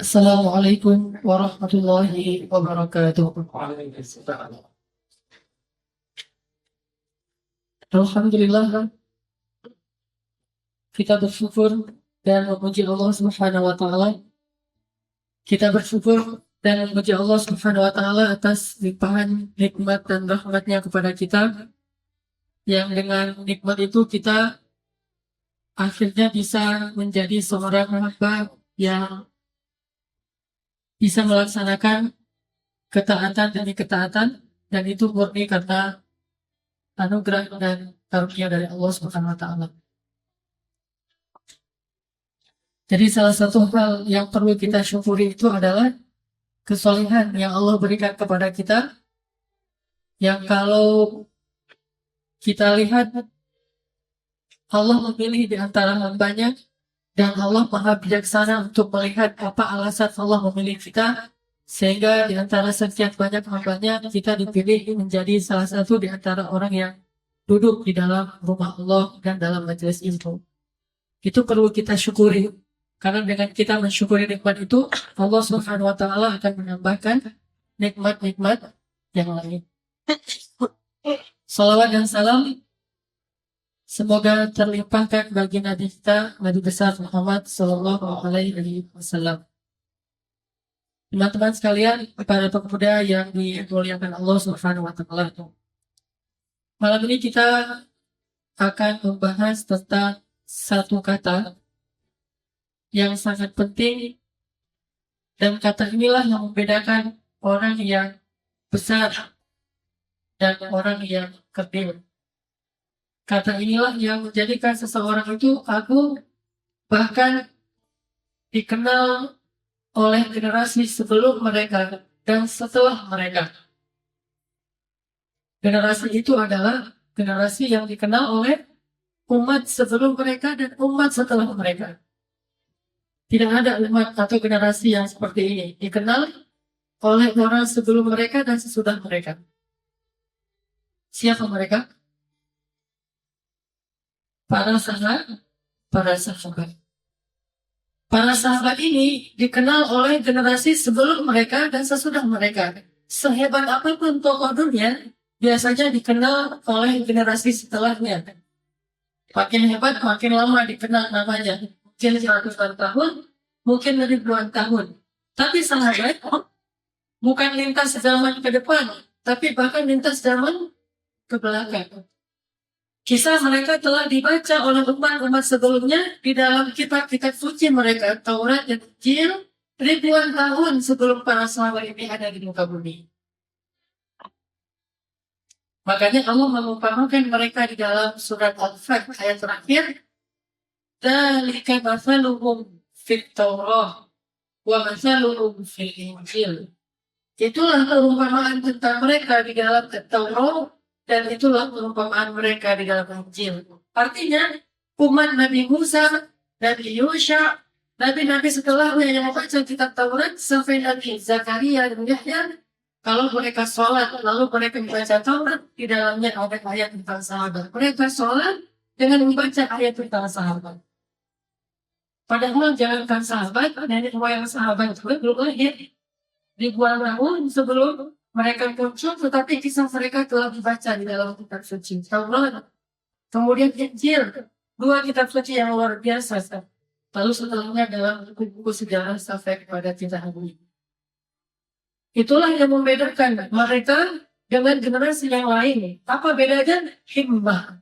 Assalamualaikum warahmatullahi wabarakatuh. Alhamdulillah, kita bersyukur dan memuji Allah Subhanahu wa taala. Kita bersyukur dan memuji Allah Subhanahu wa taala atas limpahan nikmat dan rahmatnya kepada kita, yang dengan nikmat itu kita akhirnya bisa menjadi seorang hamba yang bisa melaksanakan ketaatan demi ketaatan, dan itu murni karena anugerah dan karunia dari Allah Subhanahu wa taala. Jadi salah satu hal yang perlu kita syukuri itu adalah kesolehan yang Allah berikan kepada kita, yang kalau kita lihat Allah memilih di antara hambanya, dan Allah maha bijaksana untuk melihat apa alasan Allah memilih kita, sehingga di antara sekian banyak hambanya kita dipilih menjadi salah satu di antara orang yang duduk di dalam rumah Allah dan dalam majelis ilmu. Itu perlu kita syukuri, karena dengan kita mensyukuri nikmat itu, Allah Subhanahu wa taala akan menambahkan nikmat-nikmat yang lain. Salawat dan salam semoga terlimpahkan bagi Nabi kita, Nabi besar Muhammad Sallallahu Alaihi Wasallam. Teman-teman sekalian, para pemuda yang dimuliakan Allah Subhanahu wa taala, malam ini kita akan membahas tentang satu kata yang sangat penting, dan kata inilah yang membedakan orang yang besar dan orang yang kerdil. Kata inilah yang menjadikan seseorang itu agung, bahkan dikenal oleh generasi sebelum mereka dan setelah mereka. Generasi itu adalah generasi yang dikenal oleh umat sebelum mereka dan umat setelah mereka. Tidak ada umat atau generasi yang seperti ini, dikenal oleh orang sebelum mereka dan sesudah mereka. Siapa mereka? Para sahabat. Para sahabat ini dikenal oleh generasi sebelum mereka dan sesudah mereka. Sehebat apapun tokoh dunia, biasanya dikenal oleh generasi setelahnya. Makin hebat, makin lama dikenal namanya. Mungkin ratusan tahun, mungkin ribuan tahun. Tapi sahabat bukan lintas zaman ke depan, tapi bahkan lintas zaman ke belakang. Kisah mereka telah dibaca oleh umat-umat sebelumnya di dalam kitab-kitab suci mereka, Taurat dan Injil, ribuan tahun sebelum para sahabat ini ada di muka bumi. Makanya Allah mengumpamakan mereka di dalam surat Al-Fatih ayat terakhir, dzalika mathaluhum fit Taurah wa mathaluhum fil Injil. Itulah perumpamaan tentang mereka di dalam Taurat, dan itulah perumpamaan mereka di dalam Injil. Artinya, umat Nabi Musa, Nabi Yusha, Nabi-Nabi setelahnya yang membaca kitab Taurat, sampai Nabi Zakaria dan Yahya, kalau mereka sholat, lalu mereka membaca Taurat, di dalamnya ada ayat tentang sahabat. Mereka sholat dengan membaca ayat tentang sahabat. Padahal jangankan sahabat, nenek moyang sahabat juga belum lahir. Ribuan tahun sebelum mereka muncul, tetapi kisah mereka telah dibaca di dalam kitab suci Taurat. Kemudian Injil, dua kitab suci yang luar biasa. Lalu setelahnya dalam buku-buku sejarah sampai kepada kita hari ini. Itulah yang membedakan mereka dengan generasi yang lain. Apa bedanya? Himmah.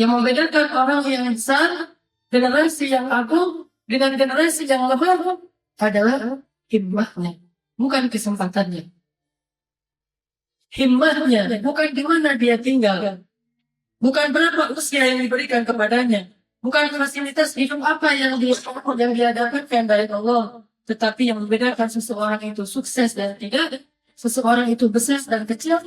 Yang membedakan orang yang besar, generasi yang agung, dengan generasi yang lemah adalah himmahnya, bukan kesempatannya. Himmahnya bukan di mana dia tinggal, bukan berapa usia yang diberikan kepadanya, bukan fasilitas hidup apa yang dia dapatkan dari Allah, tetapi yang membedakan seseorang itu sukses dan tidak, seseorang itu besar dan kecil,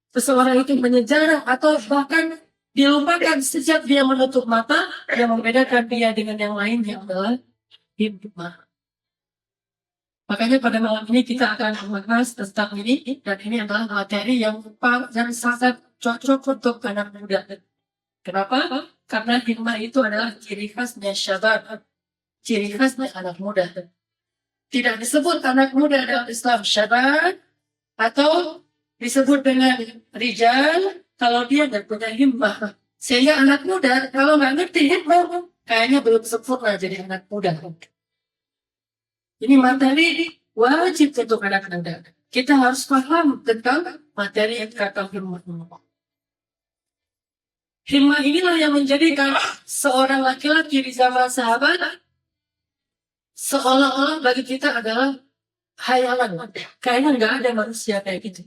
seseorang itu menyejarah atau bahkan dilupakan sejak dia menutup mata, yang membedakan dia dengan yang lainnya adalah himmah. Makanya pada malam ini kita akan membahas tentang ini, dan ini adalah materi yang sangat cocok untuk anak muda. Kenapa? Karena himmah itu adalah ciri khasnya syabab, ciri khasnya anak muda. Tidak disebut anak muda dalam Islam syabab atau disebut dengan rijal kalau dia nggak punya himmah. Sehingga anak muda kalau nggak ngerti himmah kayaknya belum sempurna jadi anak muda. Ini materi wajib untuk anak muda. Kita harus paham tentang materi yang kata himmah. Himmah inilah yang menjadikan seorang laki-laki di zaman sahabat seolah-olah bagi kita adalah hayalan. Kayaknya nggak ada manusia kayak gitu.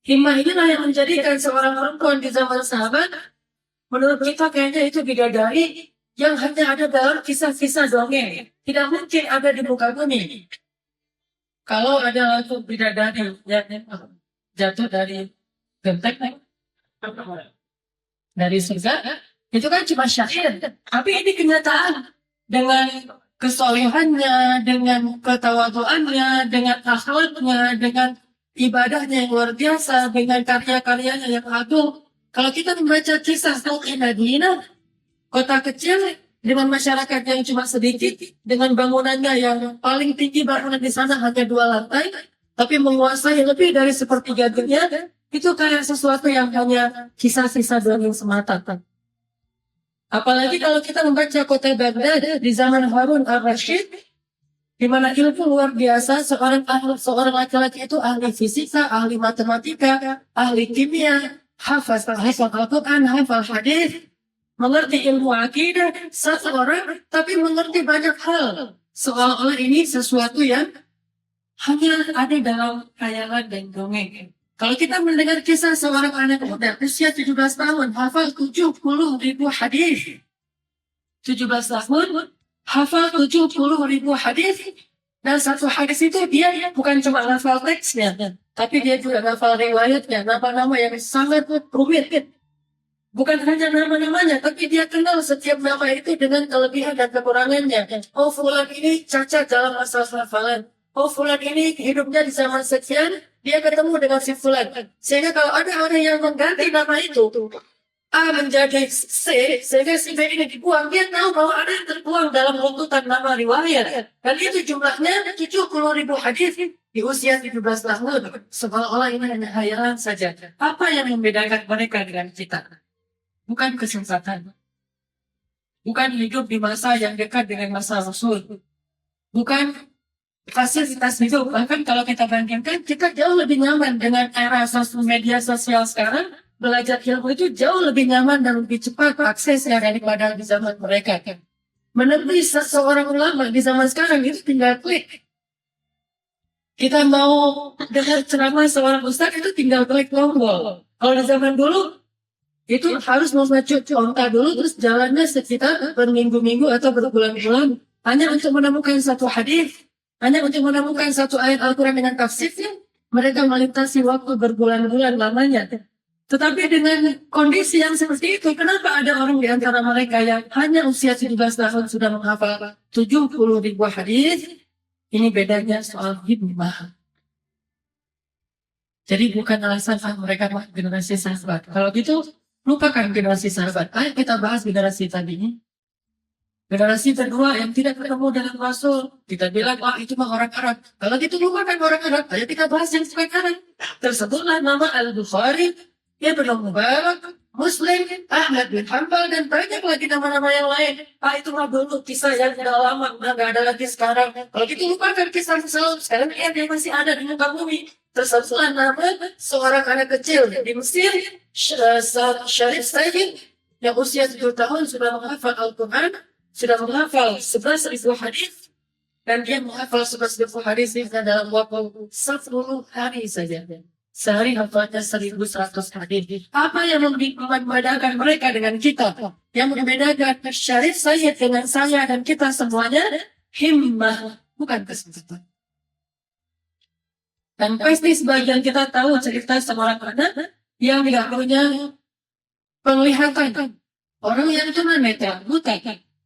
Himmah inilah yang menjadikan seorang perempuan di zaman sahabat, menurut kita kayaknya itu bidadari yang hanya ada dalam kisah-kisah dongeng. Tidak mungkin ada di muka bumi. Kalau ada lagu bidadari yang jatuh dari genteng, dari surga, itu kan cuma syair. Tapi ini kenyataan. Dengan kesolehannya, dengan ketawaduannya, dengan akhlaknya, dengan ibadahnya yang luar biasa, dengan karya-karyanya yang agung. Kalau kita membaca kisah tentang Madinah, kota kecil dengan masyarakat yang cuma sedikit, dengan bangunannya yang paling tinggi bangunan di sana hanya 2 lantai, tapi menguasai lebih dari sepertiga dunia, itu kayak sesuatu yang hanya kisah-kisah dongeng semata. Apalagi kalau kita membaca kota Baghdad di zaman Harun al-Rashid, di mana ilmu luar biasa, seorang laki-laki itu ahli fisika, ahli matematika, ahli kimia, hafal Al-Quran, hafal hadis, mengerti ilmu akidah, satu orang tapi mengerti banyak hal. Seolah-olah ini sesuatu yang hanya ada dalam khayalan dan dongeng. Kalau kita mendengar kisah seorang anak muda usia 17 tahun, hafal 70.000 hadis. 17 tahun, hafal 70.000 hadis. Dan satu hadis itu dia bukan cuma hafal teksnya, tapi dia juga hafal riwayatnya, nama-nama yang sangat rumit. Bukan hanya nama-namanya, tapi dia kenal setiap nama itu dengan kelebihan dan kekurangannya. Oh, fulan ini cacat dalam masalah hafalan. Oh, fulan ini hidupnya di zaman sekian, dia ketemu dengan si fulan. Sehingga kalau ada orang yang mengganti nama itu, A menjadi C, sehingga si B ini dibuang, dia tahu bahwa ada yang terbuang dalam runtutan nama riwayat. Dan itu jumlahnya 70.000 hadis di usia 17 tahun. Seolah-olah ini hanya hayalan saja. Apa yang membedakan mereka dengan kita? Bukan kesempatan. Bukan hidup di masa yang dekat dengan masa Rasul. Bukan fasilitas hidup. Bahkan kalau kita bandingkan, kita jauh lebih nyaman dengan era media sosial sekarang. Belajar ilmu itu jauh lebih nyaman dan lebih cepat aksesnya daripada di zaman mereka. Menemui seorang ulama di zaman sekarang itu tinggal klik. Kita mau dengar ceramah seorang ustaz itu tinggal klik tombol. Kalau di zaman dulu, itu harus membaca onta dulu, terus jalannya sekitar berminggu-minggu atau berbulan-bulan hanya untuk menemukan satu hadis, hanya untuk menemukan satu ayat Al-Quran dengan tafsirnya. Mereka melintasi waktu berbulan-bulan lamanya. Tetapi dengan kondisi yang seperti itu, kenapa ada orang di antara mereka yang hanya usia 17 tahun sudah menghafal 70.000 hadis? Ini bedanya soal himmah. Jadi bukan alasan mereka generasi sahabat. Kalau gitu, lupakan generasi sahabat. Ayo kita bahas generasi tadi ini. Generasi kedua yang tidak ketemu dengan Rasul. Kita bilang, wah itu mah orang Arab. Kalau gitu lupakan orang Arab. Ayo kita bahas yang bukan Arab. Tersebutlah nama Al-Bukhari, Ibnu Mubarak, Muslim, Ahmad bin Hanbal, dan banyak lagi nama-nama yang lain. Itu mah dulu kisah yang sudah lama, udah nggak ada lagi sekarang. Kalau gitu lupakan kisah sekarang dia masih ada di muka bumi. Tersebutlah nama seorang anak kecil di Mesir, Syarif Sayyid, yang usia 7 tahun sudah menghafal Al-Quran, sudah menghafal 11.000 hadis, dan dia menghafal 11.000 hadis dalam waktu 10 hari saja. Sehari hafalnya 1.100 hadis. Apa yang membedakan mereka dengan kita? Yang membedakan Syarif Sayyid dengan saya dan kita semuanya, himmah, bukan kesempatan. Dan pasti sebagian kita tahu cerita seorang anak yang tidak punya penglihatan. Orang yang tunanetra, buta.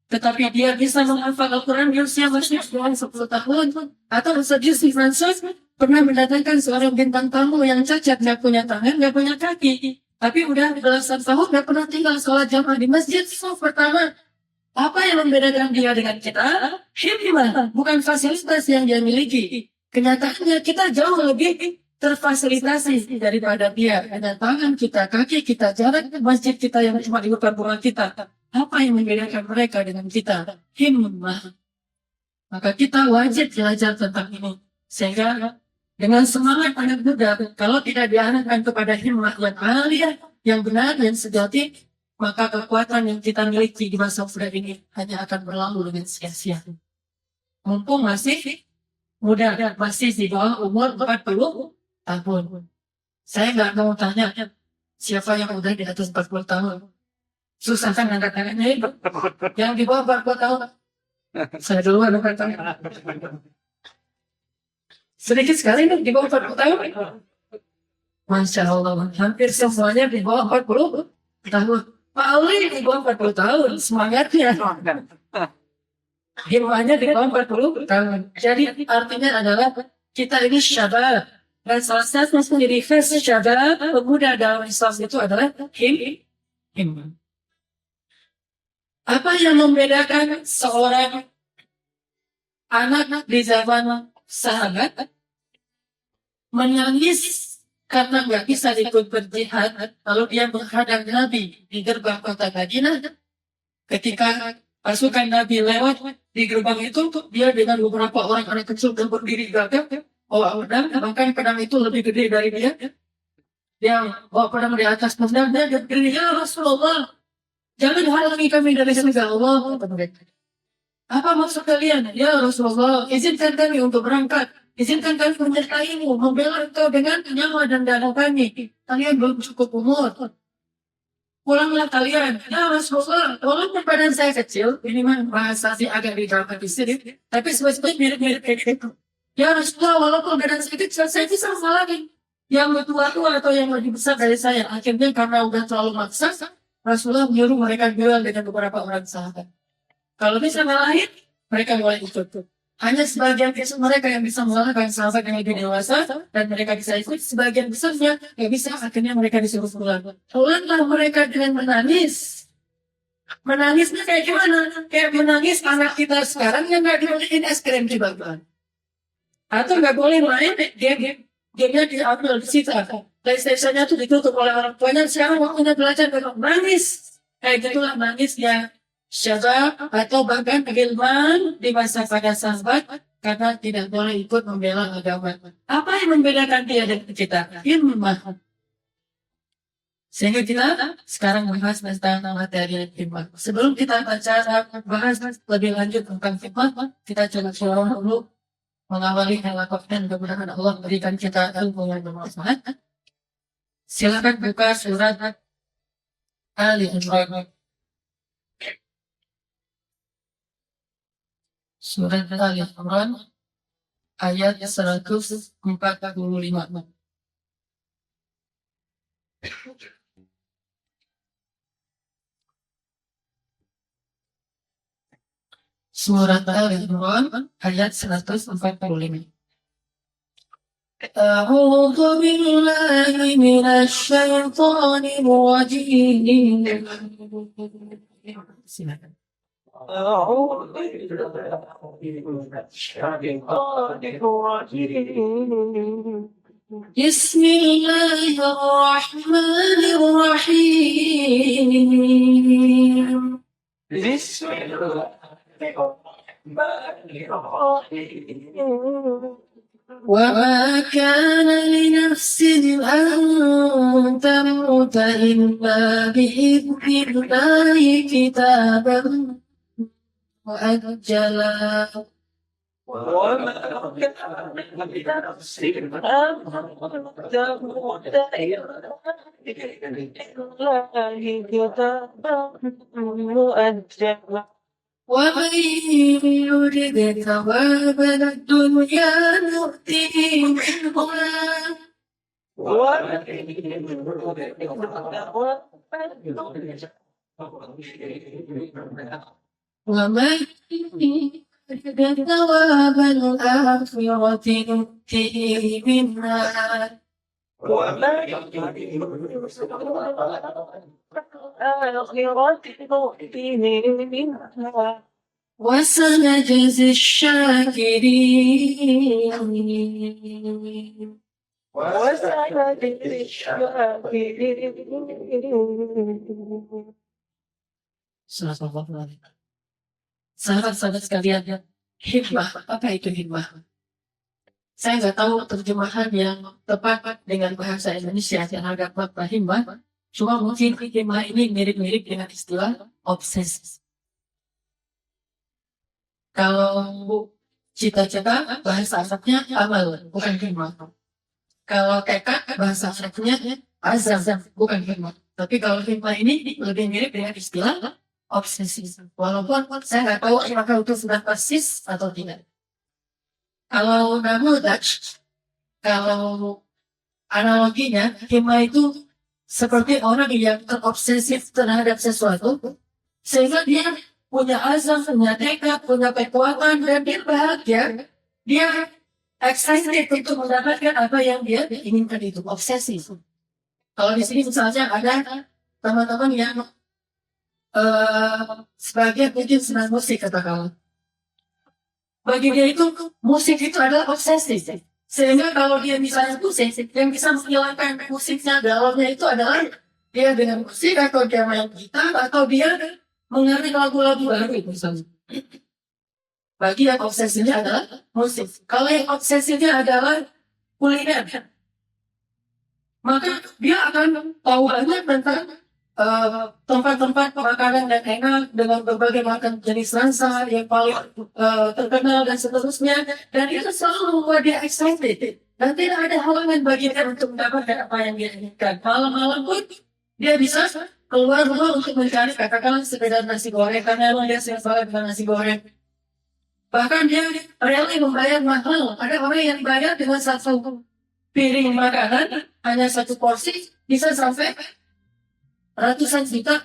Tetapi dia bisa menghafal Al-Quran di usia masih 10 tahun. Atau sejujurnya Francis pernah mendatangkan seorang bintang tamu yang cacat, nggak punya tangan, nggak punya kaki. Tapi udah belasan tahun nggak pernah tinggal sholat jamaah di masjid. So pertama, Apa yang membedakan dia dengan kita? Himmah, bukan fasilitas yang dia miliki. Kenyataannya kita jauh lebih terfasilitasi daripada dia. Kedatangan kita, kaki kita, jarak masjid kita yang cuma di depan rumah kita. Apa yang membedakan mereka dengan kita? Himmah. Maka kita wajib belajar tentang ini. Sehingga dengan semangat anak muda, kalau tidak diarahkan kepada himmah yang aliyah, yang benar, yang sejati, maka kekuatan yang kita miliki di masa muda ini hanya akan berlalu dengan sia-sia. Mumpung masih muda, masih di bawah umur 40 tahun. Saya nggak mau tanya siapa yang udah di atas 40 tahun. Susah kan angkat tangannya. Yang di bawah 40 tahun. Saya duluan angkat tangan. Sedikit sekali nih di bawah 40 tahun. Masya Allah, hampir semuanya di bawah 40 tahun. Pak Ali di bawah 40 tahun, semangatnya. Himmahnya di bawah 40 tahun. Jadi artinya adalah kita ini syabab. Dan salah satu ciri khas syabab pemuda dalam Islam itu adalah himmah. Apa yang membedakan seorang anak di zaman sahabat menangis karena nggak bisa ikut berjihad, lalu dia menghadang Nabi di gerbang kota Madinah. Ketika pasukan Nabi lewat di gerbang itu, dia dengan beberapa orang anak kecil yang berdiri gagap, bawa pedang, bahkan pedang itu lebih gede dari dia. Dia bawa pedang di atas pedang, dia berdiri, ya Rasulullah, jangan halangi kami dari surga Allah. Apa maksud kalian? Ya Rasulullah, izinkan kami untuk berangkat. Izinkan kami menyertaimu, membela engkau dengan nyawa dan darah kami. Kalian belum cukup umur. Pulanglah kalian. Ya Rasulullah, walaupun badan saya kecil, ini mah bahasa sih agak digalakkan di sini, tapi sebetulnya mirip-mirip kayak gitu. Ya Rasulullah, walaupun badan saya kecil, saya bisa lagi. Yang tua-tua atau yang lebih besar dari saya. Akhirnya karena udah terlalu maksa, Rasulullah menyuruh mereka duel dengan beberapa orang sahabat. Kalau bisa ngalahin, mereka mulai ikut. Hanya sebagian besar mereka yang bisa mengalahkan sahabat yang lebih dewasa, dan mereka bisa ikut. Sebagian besarnya yang bisa, akhirnya mereka disuruh pulang. Pulanglah mereka dengan menangis. Menangisnya kayak gimana? Kayak menangis anak kita sekarang yang nggak dibeliin es krim di bangkuan. Atau nggak boleh main game. Gamenya diambil di situ. PlayStation-nya tuh ditutup oleh orang tuanya. Sekarang waktunya belajar nangis. Kayak gitulah nangisnya syabab atau bahkan keilmuan di masa pada sahabat karena tidak boleh ikut membela agama. Apa yang membedakan dia dengan kita? Himmah. Sehingga kita sekarang bahas tentang materi himmah. Sebelum kita bahas lebih lanjut tentang himmah, kita coba dulu mengawali halaqah dan mudah-mudahan Allah berikan kita ilmu yang bermanfaat. Silakan buka surat Ali Imran. Surat Ali Imran ayat 145. Surat Ali Imran ayat 145. أعوذ بالله من الشيطان الرجيم. أعوذ بالله من الشيطان الرجيم. بسم الله الرحمن الرحيم. بسم الله الرحمن الرحيم. وما كان لنفس أن تموت إلا بإذن الله كتابا مؤجلا. وما كان لنفس أن تموت إلا بإذن الله كتابا مؤجلا. ومن يرد ثواب الدنيا نؤته منها ومن يرد ثواب الآخرة نؤته منها ومن يرد ثواب الآخرة منها وسنجزي الشاكرين. وسنجزي الشاكرين. Sahabat-sahabat sekalian, hikmah, apa itu hikmah? Saya nggak tahu terjemahan yang tepat dengan bahasa Indonesia yang agak apa hikmah. Cuma mungkin hikmah ini mirip-mirip dengan istilah obsesi. Kalau cita-cita bahasa Arabnya amal, bukan hikmah. Kalau tekad bahasa Arabnya azam, bukan hikmah. Tapi kalau hikmah ini lebih mirip dengan istilah obsesi. Walaupun saya nggak tahu apakah itu sudah persis atau tidak. Kalau namudaj, kalau analoginya, hikmah itu seperti orang yang terobsesif terhadap sesuatu, sehingga dia punya azam, punya tekad, punya kekuatan, dan dia bahagia. Dia excited untuk mendapatkan apa yang dia inginkan itu, obsesi. Kalau di sini misalnya ada teman-teman yang sebagian mungkin senang musik katakanlah. Bagi dia itu musik itu adalah obsesi. Sehingga kalau dia misalnya musik, yang bisa menghilangkan musiknya dalamnya itu adalah dia dengan musik atau dia main gitar atau dia mengerti lagu-lagu baru misalnya. Bagi yang obsesinya adalah musik. Kalau yang obsesinya adalah kuliner, maka dia akan tahu banyak tentang tempat-tempat makanan dan enak dengan berbagai macam jenis rasa yang paling terkenal dan seterusnya, dan itu selalu membuat dia excited dan tidak ada halangan bagi dia untuk mendapatkan apa yang dia inginkan. Malam-malam pun dia bisa keluar rumah untuk mencari katakanlah sekedar nasi goreng karena emang dia suka dengan nasi goreng. Bahkan dia rela membayar mahal. Ada orang yang bayar dengan satu piring makanan hanya satu porsi bisa sampai ratusan juta.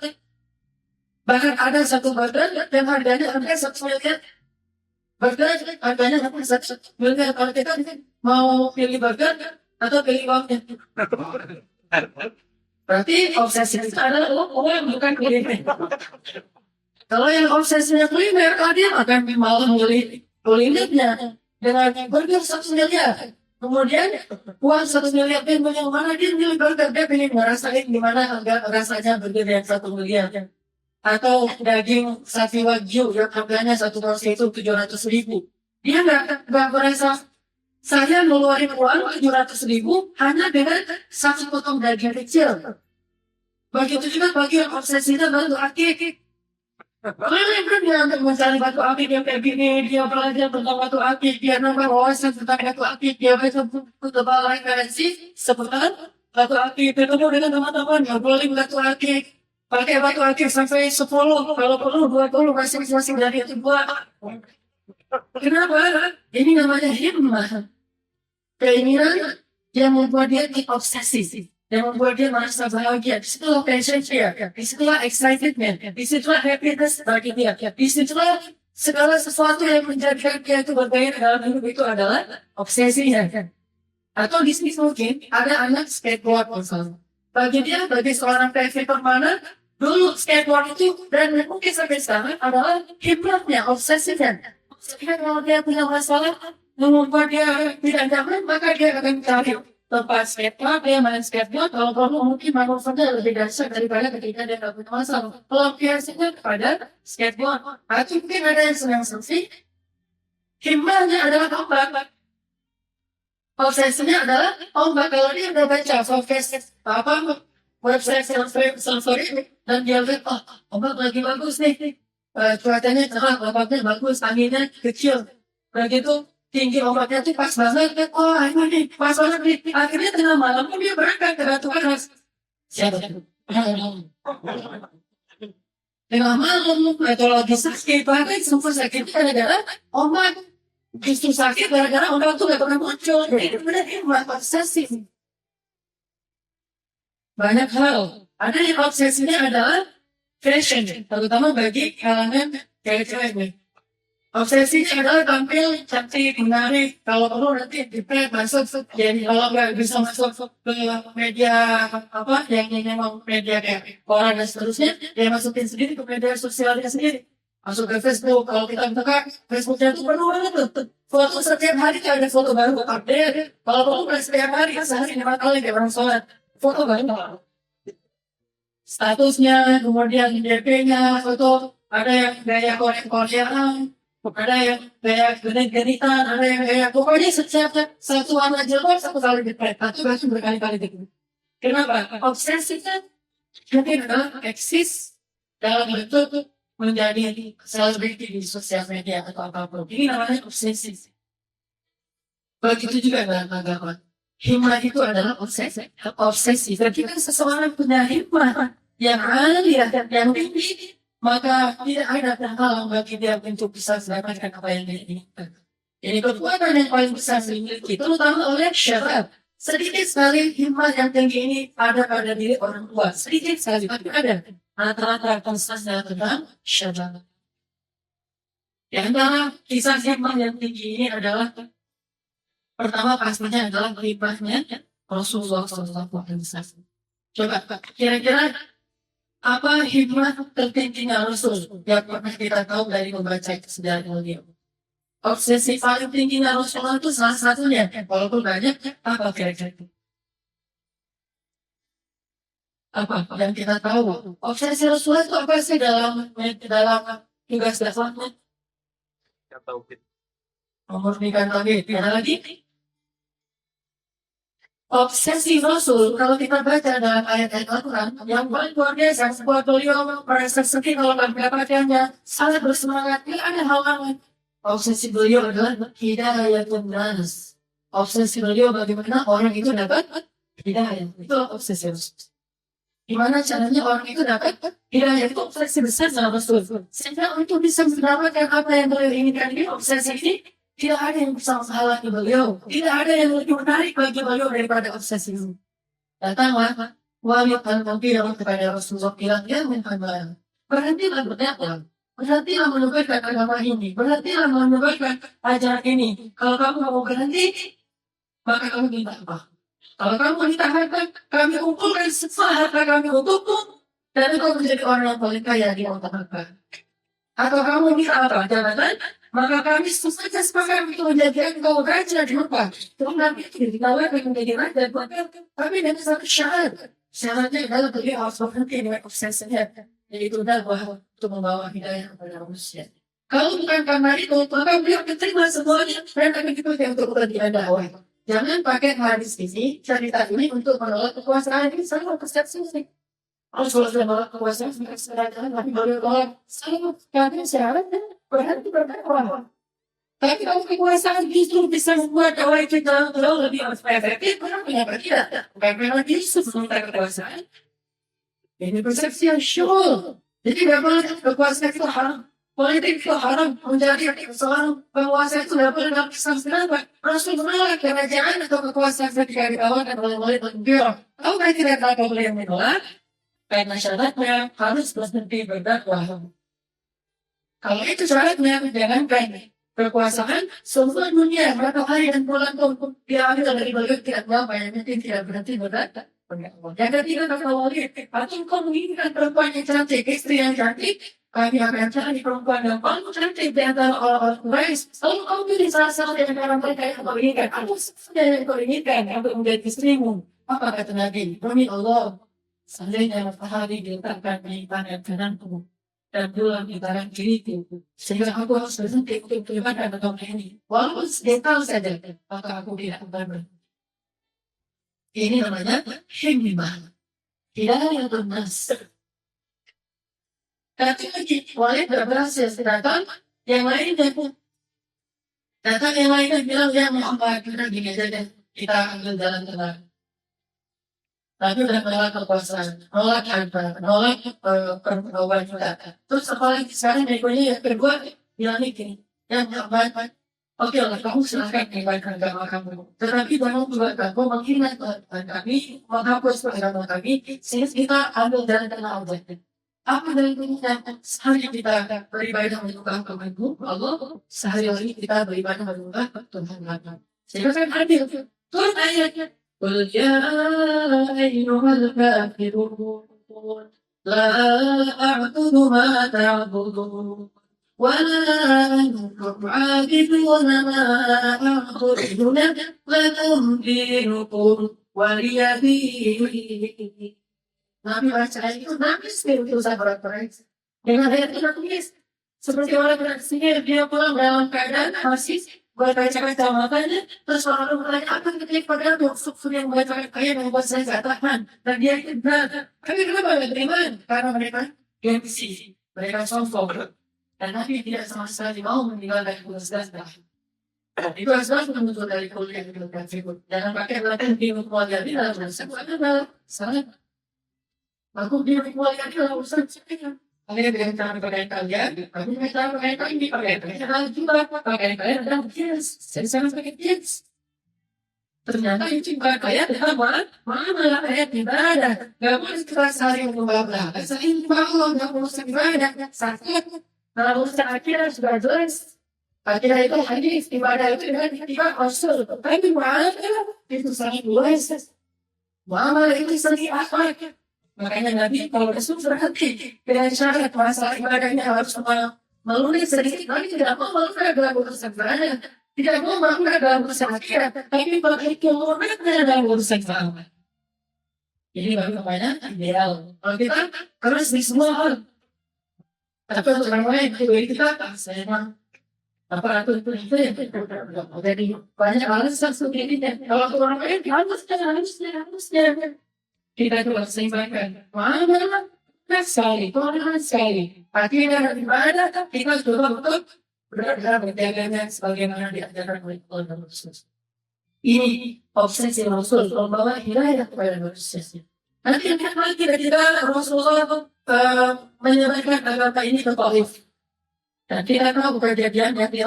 Bahkan ada satu burger yang harganya hampir 1 miliar. Burger harganya hampir 1 miliar. Kalau kita mau pilih burger atau pilih uangnya, berarti obsesi itu adalah orang yang bukan kuliner. Kalau yang obsesinya kuliner, dia akan malah beli kulinernya dengan burger 1 miliar. Kemudian uang 1 miliar dia yang mana dia milih burger, dia pengen ngerasain gimana rasanya burger yang 1 miliar. Atau daging sapi wagyu yang harganya satu porsi itu 700.000. Dia nggak merasa saya ngeluarin uang 700.000 hanya dengan satu potong daging kecil. Begitu juga bagi yang obsesinya batu akik. Dia untuk mencari batu akik yang kayak gini, dia belajar tentang batu akik, dia nambah wawasan tentang batu akik, dia baca buku tebal referensi seputar batu akik, bertemu dengan teman-teman, ngobrolin batu akik, pakai batu akik sampai 10, kalau perlu 20 masing-masing dari itu buat. Kenapa? Ini namanya hikmah. Keinginan yang membuat dia obsesi. Yang membuat dia merasa bahagia. Disitulah passion dia. Disitulah excitednya. Disitulah happiness bagi dia. Disitulah segala sesuatu yang menjadikan dia itu bergaya dalam hidup itu adalah obsesinya. Atau di sini mungkin ada anak skateboard misalnya. Bagi dia, bagi seorang PV permana, dulu skateboard itu dan mungkin sampai sekarang adalah hikmahnya, obsesinya. Sehingga kalau dia punya masalah, membuat dia tidak nyaman, maka dia akan cari tempat skateboard, dia main skateboard. Kalau perlu mungkin manuvernya lebih dahsyat daripada ketika dia tidak punya masalah. Kalau biasanya kepada skateboard, atau mungkin ada yang senang selfie, hikmahnya adalah ombak. Obsesinya adalah ombak. Kalau dia udah baca website selfie ini, dan dia lihat, ombak lagi bagus nih. Cuacanya cerah, ombaknya bagus, anginnya kecil. Begitu tinggi ombaknya itu pas banget, ini pas banget nih. Akhirnya tengah malam dia berangkat ke Batu Aras. Siapa? Tengah malam, atau lagi sakit, bahkan sempat sakit gara-gara ombak. Justru sakit gara-gara ombak itu gak pernah muncul. Ini benar-benar obsesi. Banyak hal. Ada yang obsesinya adalah fashion, terutama bagi kalangan cewek-cewek. Obsesinya adalah tampil cantik, menarik. Kalau perlu nanti di masuk. Jadi kalau nggak bisa masuk ke media apa yang memang media kayak koran dan seterusnya, dia masukin sendiri ke media sosialnya sendiri. Masuk ke Facebook. Kalau kita buka Facebooknya itu penuh banget tuh. Foto setiap hari ada foto baru update. Kalau perlu nggak setiap hari sehari 5 kali kayak orang sholat. Foto baru. Statusnya, kemudian DP-nya, foto ada yang gaya Korea-Koreaan, ada yang gaya genit-genitan, ada yang gaya pokoknya setiap satu anak jilbab satu kali dipret, atau bahkan berkali-kali gitu. Kenapa? Obsesinya mungkin adalah eksis dalam bentuk menjadi selebriti di sosial media atau apapun. Ini namanya obsesi. Begitu juga dalam agama. Himah itu adalah obsesi. Ketika seseorang punya himah yang alia yang tinggi, maka tidak ada penghalang bagi dia untuk bisa mendapatkan apa yang dia inginkan. Jadi kekuatan yang paling besar dimiliki, terutama oleh syabab. Sedikit sekali himah yang tinggi ini ada pada diri orang tua. Sedikit sekali, tapi ada. Rata-rata konsentrasi tentang syabab. Di antara kisah himah yang tinggi ini adalah pertama pastinya adalah himahnya Rasulullah SAW. Coba, kira-kira apa hikmah tertingginya Rasul yang pernah kita tahu dari membaca sejarah beliau? Obsesi paling tingginya Rasulullah itu salah satunya, walaupun banyak, apa kira-kira itu? Apa yang kita tahu? Obsesi Rasulullah itu apa sih dalam tugas dasarnya? Memurnikan tauhid. Ada lagi? Obsesi Rasul, kalau kita baca dalam ayat-ayat Al-Quran, yang paling luar biasa, sebuah beliau merasa sedih kalau mendapatkannya, sangat bersemangat, tidak ada hal lain. Obsesi beliau adalah hidayatun nas. Obsesi beliau bagaimana orang itu dapat hidayah. Itu obsesi Rasul. Gimana caranya orang itu dapat hidayah? Itu obsesi besar dalam Rasul. Sehingga untuk bisa mendapatkan apa yang beliau inginkan ini, obsesi ini, tidak ada yang bisa menghalangi beliau. Tidak ada yang lebih menarik bagi beliau daripada obsesi itu. Datanglah Walid al-Mughirah kepada Rasulullah bilang, ya Muhammad, berhentilah berdakwah. Berhentilah menyebarkan agama ini. Berhentilah menyebarkan ajaran ini. Kalau kamu mau berhenti, maka kamu minta apa? Kalau kamu minta harta, kami kumpulkan semua harta kami untukmu. Dan kau menjadi orang yang paling kaya di antara harta. Atau kamu minta apa? Jabatan? Maka kami semuanya sepakat untuk menjadikan kau raja di Mekah. Terus nanti ditawarkan menjadi raja di Mekah. Tapi dengan satu syarat. Syaratnya adalah beliau harus berhenti dengan obsesinya. Yaitu dakwah untuk membawa hidayah kepada manusia. Kalau bukan karena itu, maka beliau menerima semuanya. Dan akan dipakai untuk kepentingan dakwah. Jangan pakai hadis ini, cerita ini untuk menolak kekuasaan ini. Salah persepsi ini. Rasulullah menolak kekuasaan sekarang tapi beliau tolak. Salah karena syaratnya berhenti berdakwah. Tapi kalau kekuasaan justru bisa membuat dakwah itu jauh lebih efektif, kenapa tidak? Karena Yesus meminta kekuasaan. Ini persepsi yang syukur. Jadi tidak boleh kekuasaan itu haram. Politik itu haram. Menjadi seorang penguasa itu tidak boleh dalam Islam. Kenapa? Rasul menolak kerajaan atau kekuasaan ketika ditawarkan oleh Walid al-Mughirah. Tahu kan tidak kenapa beliau menolak? Karena syaratnya harus berhenti berdakwah. Kalau itu syaratnya, jangankan kekuasaan semua dunia, berapa hari dan bulan pun diambil dari beliau tidak berapa yang penting tidak berhenti berdakwah. Yang ketiga kata Walid, atau kau menginginkan perempuan yang cantik, istri yang cantik, kami akan cari perempuan yang paling cantik di antara orang-orang Quraisy. Lalu kau pilih salah satu dari antara mereka yang kau inginkan, apa saja yang kau inginkan untuk menjadi istrimu? Apa kata Nabi? Demi Allah, seandainya matahari diletakkan di tangan kananku dan bulan di tangan kiriku, sehingga aku harus berhenti untuk beribadah agama ini. Walaupun sedental saja, maka aku tidak akan berhenti. Ini namanya himah. Hidayatul nas. Tapi lagi, Walid tidak berhasil. Sedangkan yang lainnya pun. Datang yang lainnya bilang, ya Muhammad, kita gini aja deh. Kita ambil jalan tengah. Tapi udah menolak kekuasaan, menolak harta, menolak pergaulan juga. Terus apalagi sekarang berikutnya yang kedua bilang gini, ya Muhammad, oke lah, kamu silahkan meninggalkan agama kamu. Tetapi kamu juga kamu menghina Tuhan kami, menghapus agama kami, sehingga kita ambil jalan tengah objektif. Apa dalilnya? Sehari kita beribadah menyembah kepada Allah, sehari lagi kita beribadah menyembah Tuhan lain. Sehingga kan adil. Turun ayatnya. Qul ya ayyuhal kafirun la a'budu ma ta'budun wa la antum 'abiduna ma a'budu lakum dinukum waliya din. Nabi baca itu nangis dia berusaha berat-berat. Dengan ayat itu nangis. Seperti orang bersihir, dia pulang dalam keadaan masih buat baca-baca makanya. Terus orang bertanya, apa ketik pada sukses yang baca ayat yang membuat saya gak tahan. Dan dia itu berada. Tapi kenapa gak beriman? Karena mereka gengsi. Mereka sombong. Dan Nabi tidak sama sekali mau meninggalkan tugas dah. Itu asal menuntut dari kuliah yang dilakukan Fikun. Jangan pakai belakang di keluarga dia dalam bahasa salah. Aku dia keluarga dia dalam urusan saya. Akhirnya dengan cara pakaian kalian, aku dengan cara pakaian kalian ini pakaian juga pakaian kalian adalah jeans. Jadi sangat pakai jeans. Ternyata itu pakaian adalah mana ayat ibadah. Gak boleh kita saling membalas, saling bawa, gak boleh ibadah. Sakit. Kalau urusan akhirnya sudah jelas. Akhirnya itu hadis ibadah itu dengan tiba Rasul. Tapi mana itu sangat luas. Mana itu sendiri apa? Makanya Nabi kalau Rasul berhenti dengan syarat masalah ibadahnya harus melunis sedikit, tapi tidak mau melakukan dalam urusan ibadah, tidak mau melakukan dalam urusan akhirat, tapi begitu lunisnya dalam urusan ibadah. Jadi bagaimana ideal? Kalau kita harus di semua hal, tapi untuk orang lain bagi kita saya memang apa itu ya. Jadi banyak alasan seperti ini. Kalau orang lain harusnya. Kita itu harus seimbangkan. Mana sekali, Tuhan sekali. Akhirnya ibadah kita betul-betul benar-benar menjaganya sebagaimana diajarkan oleh Allah dan Rasul. Ini obsesi Rasul membawa hidayah kepada manusia. Nanti lihat lagi ketika Rasulullah menyampaikan agama ini ke Taif. Dan kita tahu kejadiannya di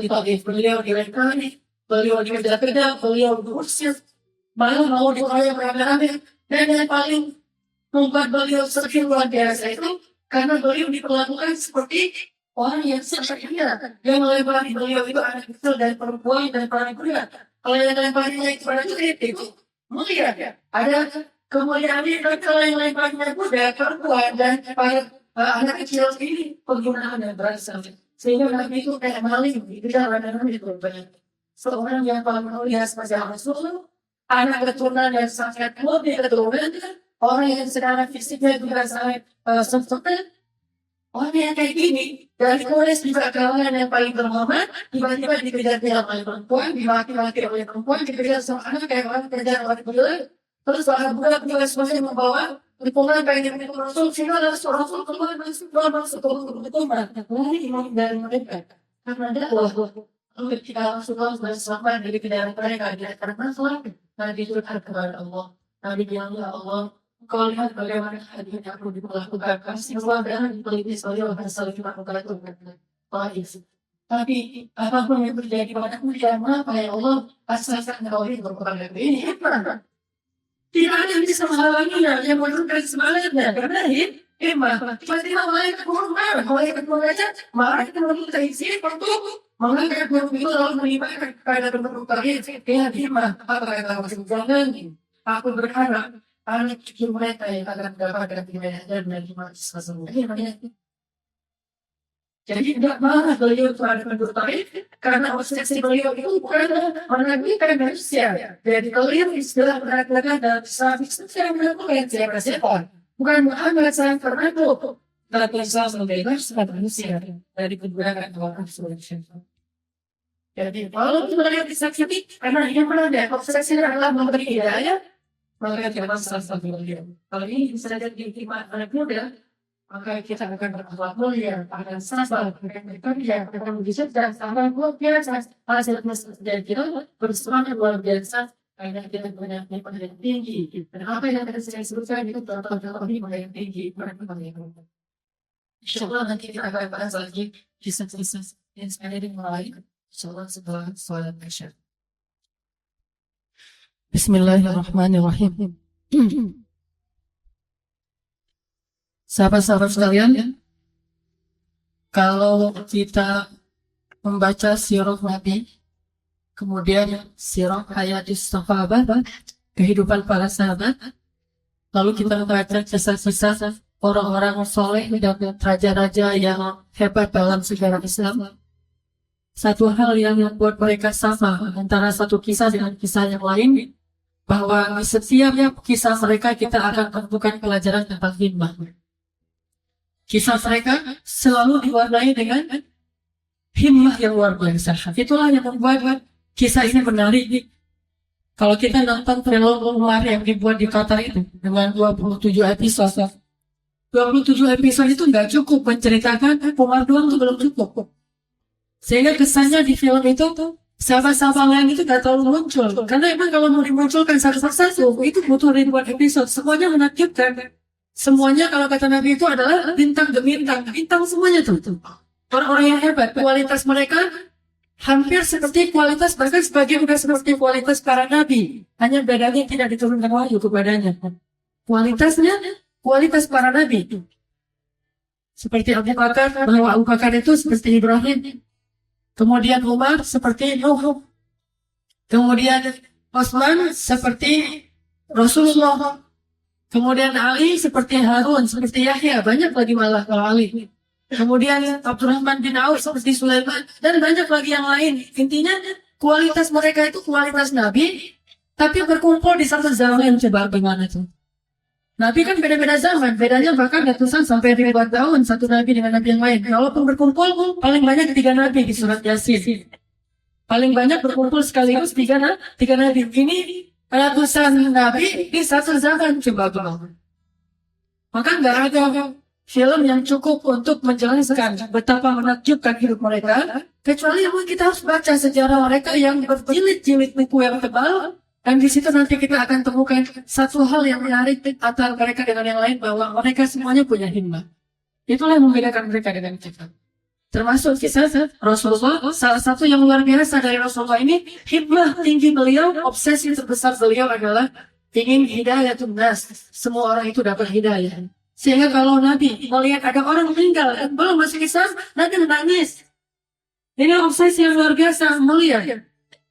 Taif. Beliau dilempari, beliau dikejar-kejar, beliau diusir. Malah mau dikeroyok ramai-ramai. Dan yang paling membuat beliau sedih luar biasa itu karena beliau diperlakukan seperti orang yang sepertinya yang melempari beliau itu anak kecil dan perempuan dan para pria. Kalau yang melemparinya itu pada itu mulia ya. Ada kemuliaan dan kalau yang melemparinya muda, perempuan dan para anak kecil ini penggunaan yang berasal. Sehingga Nabi itu kayak maling di dalam Nabi itu banyak. Seorang yang paling mulia seperti Rasulullah. Anak keturunan yang sangat mulia keturunan, orang yang secara fisiknya juga sangat sempurna, orang yang kayak gini, dari Quraisy juga kalangan yang paling terhormat, tiba-tiba dikejar-kejar oleh perempuan, dimaki-maki oleh perempuan, dikejar sama anak kayak orang kejar oleh budak, terus para budak juga semuanya membawa ribuan pengen minum Rasul, sehingga ada seorang Rasul keluar masuk ke lari imam dari mereka, karena ada ketika Rasulullah bersama dari kejaran mereka, dia karena masalah. Nabi curhat kepada Allah. Nabi bilang, ya Allah, kau lihat bagaimana hadirnya aku diperlakukan. Kasih Allah dan peliti saya berasal cuma itu. Tapi apapun yang terjadi padaku, jangan apa ya Allah, asalkan kau ini berkepada ini. Tidak ada yang bisa menghalanginya, yang menurunkan semangatnya. Karena hikmah, tiba-tiba malaikat marah, malaikat mengaca, marah itu meminta isi, malaikat itu lalu mengibarkan kepada bentuk terakhir, hikmah, apa kata Rasul, jangan, aku berharap, anak cucu mereka yang akan mendapatkan hidayah dan hikmah sesungguhnya. Jadi tidak marah beliau kepada penduduk terakhir, karena obsesi beliau itu bukan menabikan manusia. Jadi beliau istilah berkata dalam Islam itu tidak melakukan siapa-siapa. Bukan Muhammad SAW tapi Islam membebas sebagai manusia dari perbudakan orang sebagai. Jadi kalau beliau disakiti karena yang ada obsesi adalah memberi hidayah, maka jangan salah beliau. Kalau ini bisa jadi hikmah anak muda, maka kita akan berakhlak mulia, akan sabar, akan bekerja, akan berbicara, akan luar biasa. Hasilnya dan kita bersemangat luar biasa. Karena kita punya nilai yang tinggi, dan apa yang akan saya sebutkan itu contoh-contoh nilai yang tinggi, bukan yang tinggi. Insyaallah nanti kita akan bahas lagi kisah-kisah inspiring lain. Insyaallah setelah sholat Isya. Bismillahirrahmanirrahim. Sahabat-sahabat sekalian, kalau kita membaca sirah Nabi, kemudian sirah hadis sahabat, kehidupan para sahabat, lalu kita membaca kisah-kisah orang-orang soleh dan raja-raja yang hebat dalam sejarah Islam. Satu hal yang membuat mereka sama antara satu kisah dengan kisah yang lain, bahwa di setiap kisah mereka kita akan menemukan pelajaran tentang himmah. Kisah mereka selalu diwarnai dengan himmah yang luar biasa. Itulah yang membuat kisah ini menarik. Kalau kita nonton film Umar yang dibuat di Qatar itu dengan 27 episode, 27 episode itu nggak cukup menceritakan Umar doang, itu belum cukup. Sehingga kesannya di film itu sahabat-sahabat lain itu nggak terlalu muncul. Karena emang kalau mau dimunculkan satu-satu itu butuh ribuan episode. Semuanya menakjubkan. Semuanya kalau kata Nabi itu adalah bintang demi bintang. Bintang semuanya tuh. Orang-orang yang hebat. Kualitas mereka hampir seperti kualitas, bahkan sebagian sudah seperti kualitas para Nabi. Hanya bedanya tidak diturunkan wahyu kepadanya. Kualitasnya, kualitas para Nabi. Seperti Abu Bakar, bahwa Abu Bakar itu seperti Ibrahim. Kemudian Umar seperti Nuh. Kemudian Utsman seperti Rasulullah. Kemudian Ali seperti Harun, seperti Yahya. Banyak lagi malah kalau Ali. Kemudian Abdurrahman bin Auf seperti Sulaiman. Dan banyak lagi yang lain. Intinya kualitas mereka itu kualitas Nabi. Tapi berkumpul di satu zaman. Coba bagaimana itu? Nabi kan beda-beda zaman, bedanya bahkan ratusan sampai ribuan tahun satu nabi dengan nabi yang lain. Walaupun berkumpul, paling banyak 3 nabi di surat Yasin. Paling banyak berkumpul sekaligus 3 nabi. Ini ratusan nabi di satu zaman, coba. Maka nggak ada film yang cukup untuk menjelaskan betapa menakjubkan hidup mereka, kecuali yang kita harus baca sejarah mereka yang berjilid-jilid buku yang tebal. Dan di situ nanti kita akan temukan satu hal yang menarik antara mereka dengan yang lain, bahwa mereka semuanya punya himmah. Itulah yang membedakan mereka dengan kita. Termasuk kisah Rasulullah, salah satu yang luar biasa dari Rasulullah ini, himmah tinggi beliau, obsesi terbesar beliau adalah ingin hidayatun nas. Semua orang itu dapat hidayah. Sehingga kalau Nabi melihat ada orang meninggal dan belum masuk Islam, Nabi menangis. Ini obsesi yang luar biasa melihat.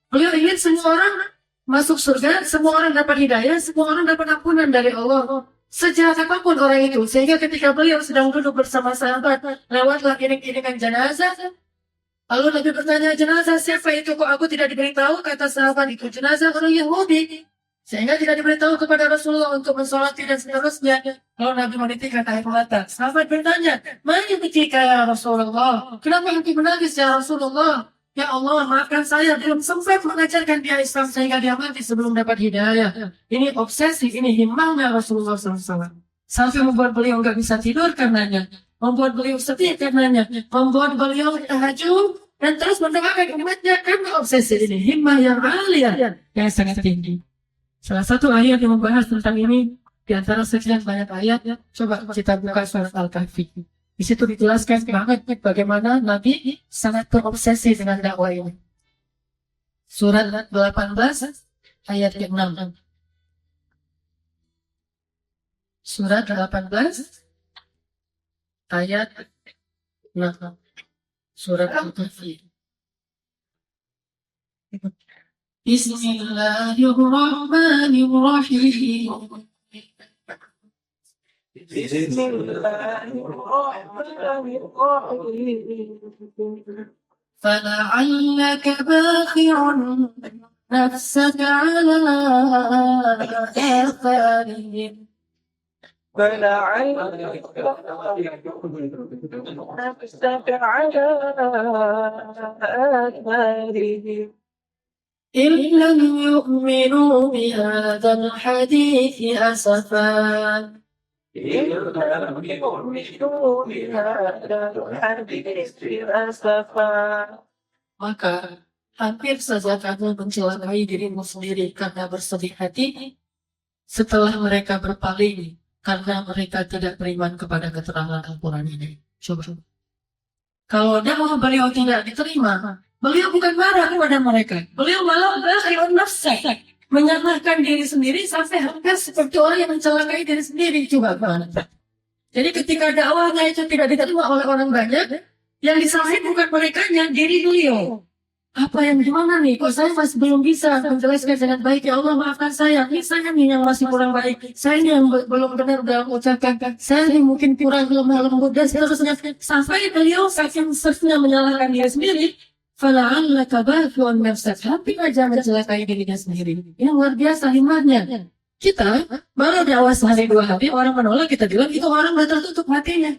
Beliau ingin semua orang masuk surga, semua orang dapat hidayah, semua orang dapat ampunan dari Allah. Sejahat apapun orang itu, sehingga ketika beliau sedang duduk bersama sahabat, lewatlah iring-iringan jenazah. Lalu Nabi bertanya, jenazah siapa itu? Kok aku tidak diberitahu? Kata sahabat itu, jenazah orang Yahudi. Sehingga tidak diberitahu kepada Rasulullah untuk mensolati dan seterusnya. Lalu Nabi menitikkan air mata. Sahabat bertanya, mana ketika ya Rasulullah? Kenapa aku menangis ya Rasulullah? Ya Allah, maafkan saya, belum sempat mengajarkan dia Islam sehingga dia mati sebelum dapat hidayah. Ini obsesi, ini himmahnya Rasulullah SAW. Sampai membuat beliau nggak bisa tidur karenanya, membuat beliau sedih karenanya, membuat beliau tahajud dan terus mendoakan umatnya karena obsesi ini, himmah yang alia, yang sangat tinggi. Salah satu ayat yang membahas tentang ini di antara sekian banyak ayat, coba kita buka surat Al-Kahfi. Di situ dijelaskan banget bagaimana Nabi sangat terobsesi dengan dakwah ini. Surat 18 ayat 6. Surat 18 ayat 6. Surat Al-Kahfi. Bismillahirrahmanirrahim. بسم الله الرحمن الرحيم فلعلك باخع نفسك على آثارهم فلعلك نفسك على آثارهم إن لم يؤمنوا بهذا الحديث أسفا إن لم يؤمنوا بهذا الحديث أسفا. Maka hampir saja kamu mencelakai dirimu sendiri karena bersedih hati setelah mereka berpaling karena mereka tidak beriman kepada keterangan Al-Quran ini. Coba. Kalau dakwah beliau tidak diterima, beliau bukan marah kepada mereka. Beliau malah bakhilun nafsah, menyalahkan diri sendiri sampai hampir seperti orang yang mencelakai diri sendiri. Coba bagaimana? Jadi ketika dakwahnya itu tidak diterima oleh orang banyak, yang disalahin bukan merekanya, diri beliau. Apa yang gimana nih? Kok saya masih belum bisa menjelaskan dengan baik? Ya Allah maafkan saya. Ini saya nih yang masih kurang baik. Saya nih yang belum benar dalam ucapan. Saya nih mungkin kurang lemah lembut dan seterusnya. Sampai beliau saking seringnya menyalahkan diri sendiri. Fala'allaka bafi'un nafsak. Hampir aja mencelakai dirinya sendiri. Yang luar biasa hikmahnya. Kita baru dakwah sehari 2 hari, orang menolak, kita bilang itu orang udah tertutup hatinya.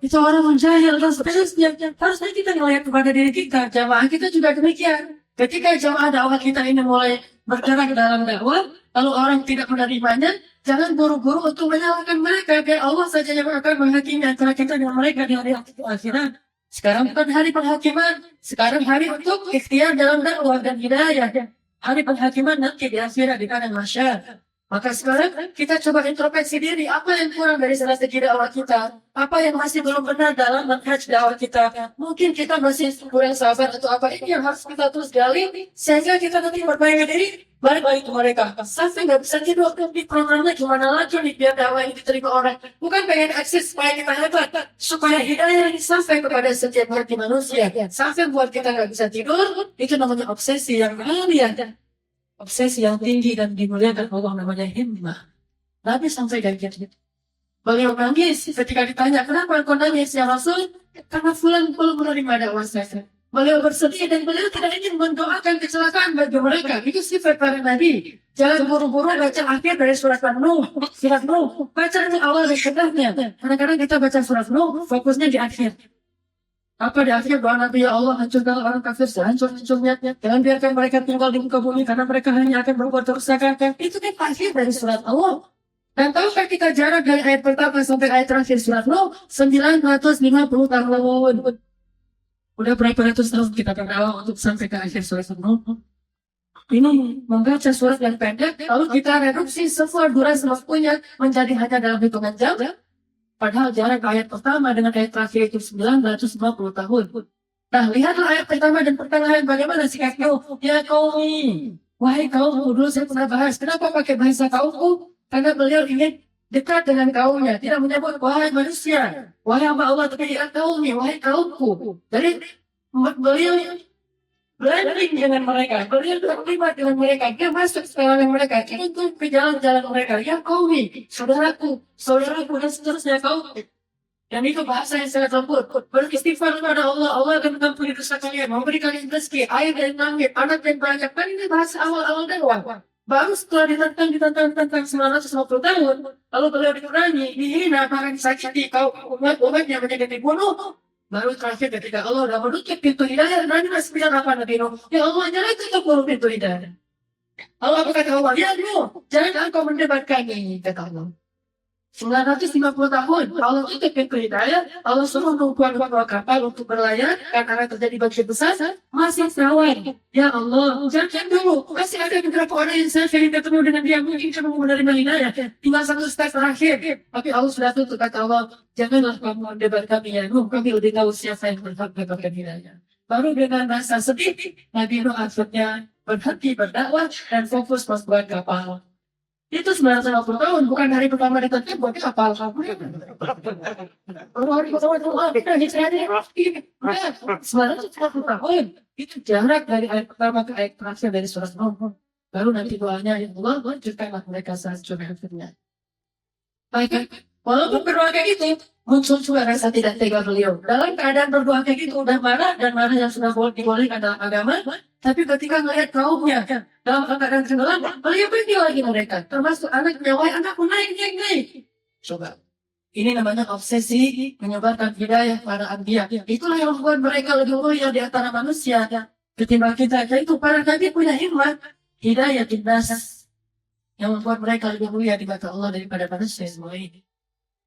Itu orang menjahil dan seterusnya. Harusnya kita ngelihat kepada diri kita. Jamaah kita juga demikian. Ketika jamaah dakwah kita ini mulai bergerak dalam dakwah, lalu orang tidak menerimanya, jangan buru-buru untuk menyalahkan mereka. Biar Allah saja yang akan menghakimi antara kita dengan mereka di hari akhirat. Sekarang bukan hari penghakiman. Sekarang hari untuk ikhtiar dalam dakwah dan hidayah. Hari penghakiman nanti di akhirat di padang mahsyar. Maka sekarang kita coba introspeksi diri, apa yang kurang dari strategi dakwah kita? Apa yang masih belum benar dalam manhaj dakwah kita? Mungkin kita masih kurang sabar atau apa ini yang harus kita terus gali sehingga kita nanti bermain diri balik lagi ke mereka. Sampai nggak bisa tidur di programnya gimana lagi nih biar dakwah ini diterima orang. Bukan pengen akses supaya kita hebat, supaya hidayah ini sampai kepada setiap hati manusia. Sampai buat kita nggak bisa tidur, itu namanya obsesi yang mulia. Obsesi yang tinggi dan dimuliakan Allah namanya himmah. Nabi sampai dari gitu. Beliau nangis ketika ditanya, kenapa engkau nangis ya Rasul? Karena fulan belum menerima dakwah saya. Beliau bersedih dan beliau tidak ingin mendoakan kecelakaan bagi mereka. Itu sifat para Nabi. Jangan buru-buru baca akhir dari surat Nuh. Surat Nuh. Baca dari awal dari tengahnya. Kadang-kadang kita baca surat Nuh, fokusnya di akhir. Apa di akhir doa Nabi, ya Allah hancurkan orang kafir sehancur-hancurnya. Jangan biarkan mereka tinggal di muka bumi karena mereka hanya akan berbuat kerusakan. Itu kan akhir dari surat Allah. Dan tahukah kita jarak dari ayat pertama sampai ayat terakhir surat Nuh? 950 tahun. Udah berapa ratus tahun kita berdakwah untuk sampai ke akhir surat Nuh. Ini membaca surat yang pendek, lalu kita reduksi semua durasi waktunya menjadi hanya dalam hitungan jam. Padahal jarak ayat pertama dengan ayat terakhir itu 950 tahun. Nah, lihatlah ayat pertama dan pertengahan bagaimana sikapnya. Ya kaumi, wahai kaumku, dulu saya pernah bahas. Kenapa pakai bahasa kaumku? Karena beliau ingin dekat dengan kaumnya. Tidak menyebut wahai manusia, wahai hamba Allah, tapi ya kaumi, wahai kaumku. Jadi beliau blending dengan mereka, beliau terlibat dengan mereka, dia masuk ke dalam mereka, ikut ke jalan-jalan mereka, ya kaumi, saudaraku, dan seterusnya kaumku. Dan itu bahasa yang sangat lembut. Beristighfar kepada Allah, Allah akan mengampuni dosa kalian, memberi kalian rezeki, air dari langit, anak yang banyak. Kan ini bahasa awal-awal dakwah. Baru setelah ditantang 950 tahun, lalu beliau dikurangi, dihina, bahkan disakiti, umatnya menjadi dibunuh. Baru terakhir ketika Allah sudah menutup pintu hidayah, Nabi masih bilang apa Nabi Nuh? Ya Allah, jangan tutup dulu pintu hidayah. Allah berkata Allah, ya Nuh, jangan engkau mendebatkan ini, kata Allah. 950 tahun, Allah tutup pintu hidayah, Allah suruh membuat kapal untuk berlayar, karena terjadi banjir besar, masih rawan. Ya Allah, jangan dulu, masih ada beberapa orang yang saya ingin ketemu dengan dia, mungkin cuma menerima hidayah, tinggal satu step terakhir. Tapi Allah sudah tutup, kata Allah, janganlah kamu mendebat kami ya Nuh, kami udah tahu siapa yang berhak mendapatkan hidayah. Baru dengan rasa sedih, Nabi Nuh akhirnya berhenti berdakwah dan fokus membuat kapal. Itu 950 tahun, bukan hari pertama ditertib buat kapal. Hari pertama itu 950 tahun. Itu jarak dari ayat pertama ke ayat terakhir dari surat Nuh. Baru nanti doanya, ya Allah, lanjutkanlah mereka sehancur akhirnya. Baik, walaupun berdoa kayak gitu, muncul juga rasa tidak tega beliau. Dalam keadaan berdoa kayak gitu, udah marah, dan marah yang sudah dibolehkan dalam agama, tapi ketika melihat kaumnya, dalam keadaan tenggelam, beliau pergi lagi mereka. Termasuk anaknya, wahai anakku, naik. Coba. Ini namanya obsesi menyebarkan hidayah pada anbiya. Itulah yang membuat mereka lebih mulia di antara manusia. Ketimbang kita, yaitu para nabi punya hikmah, hidayah nas. Yang membuat mereka lebih mulia di mata Allah daripada manusia semua ini.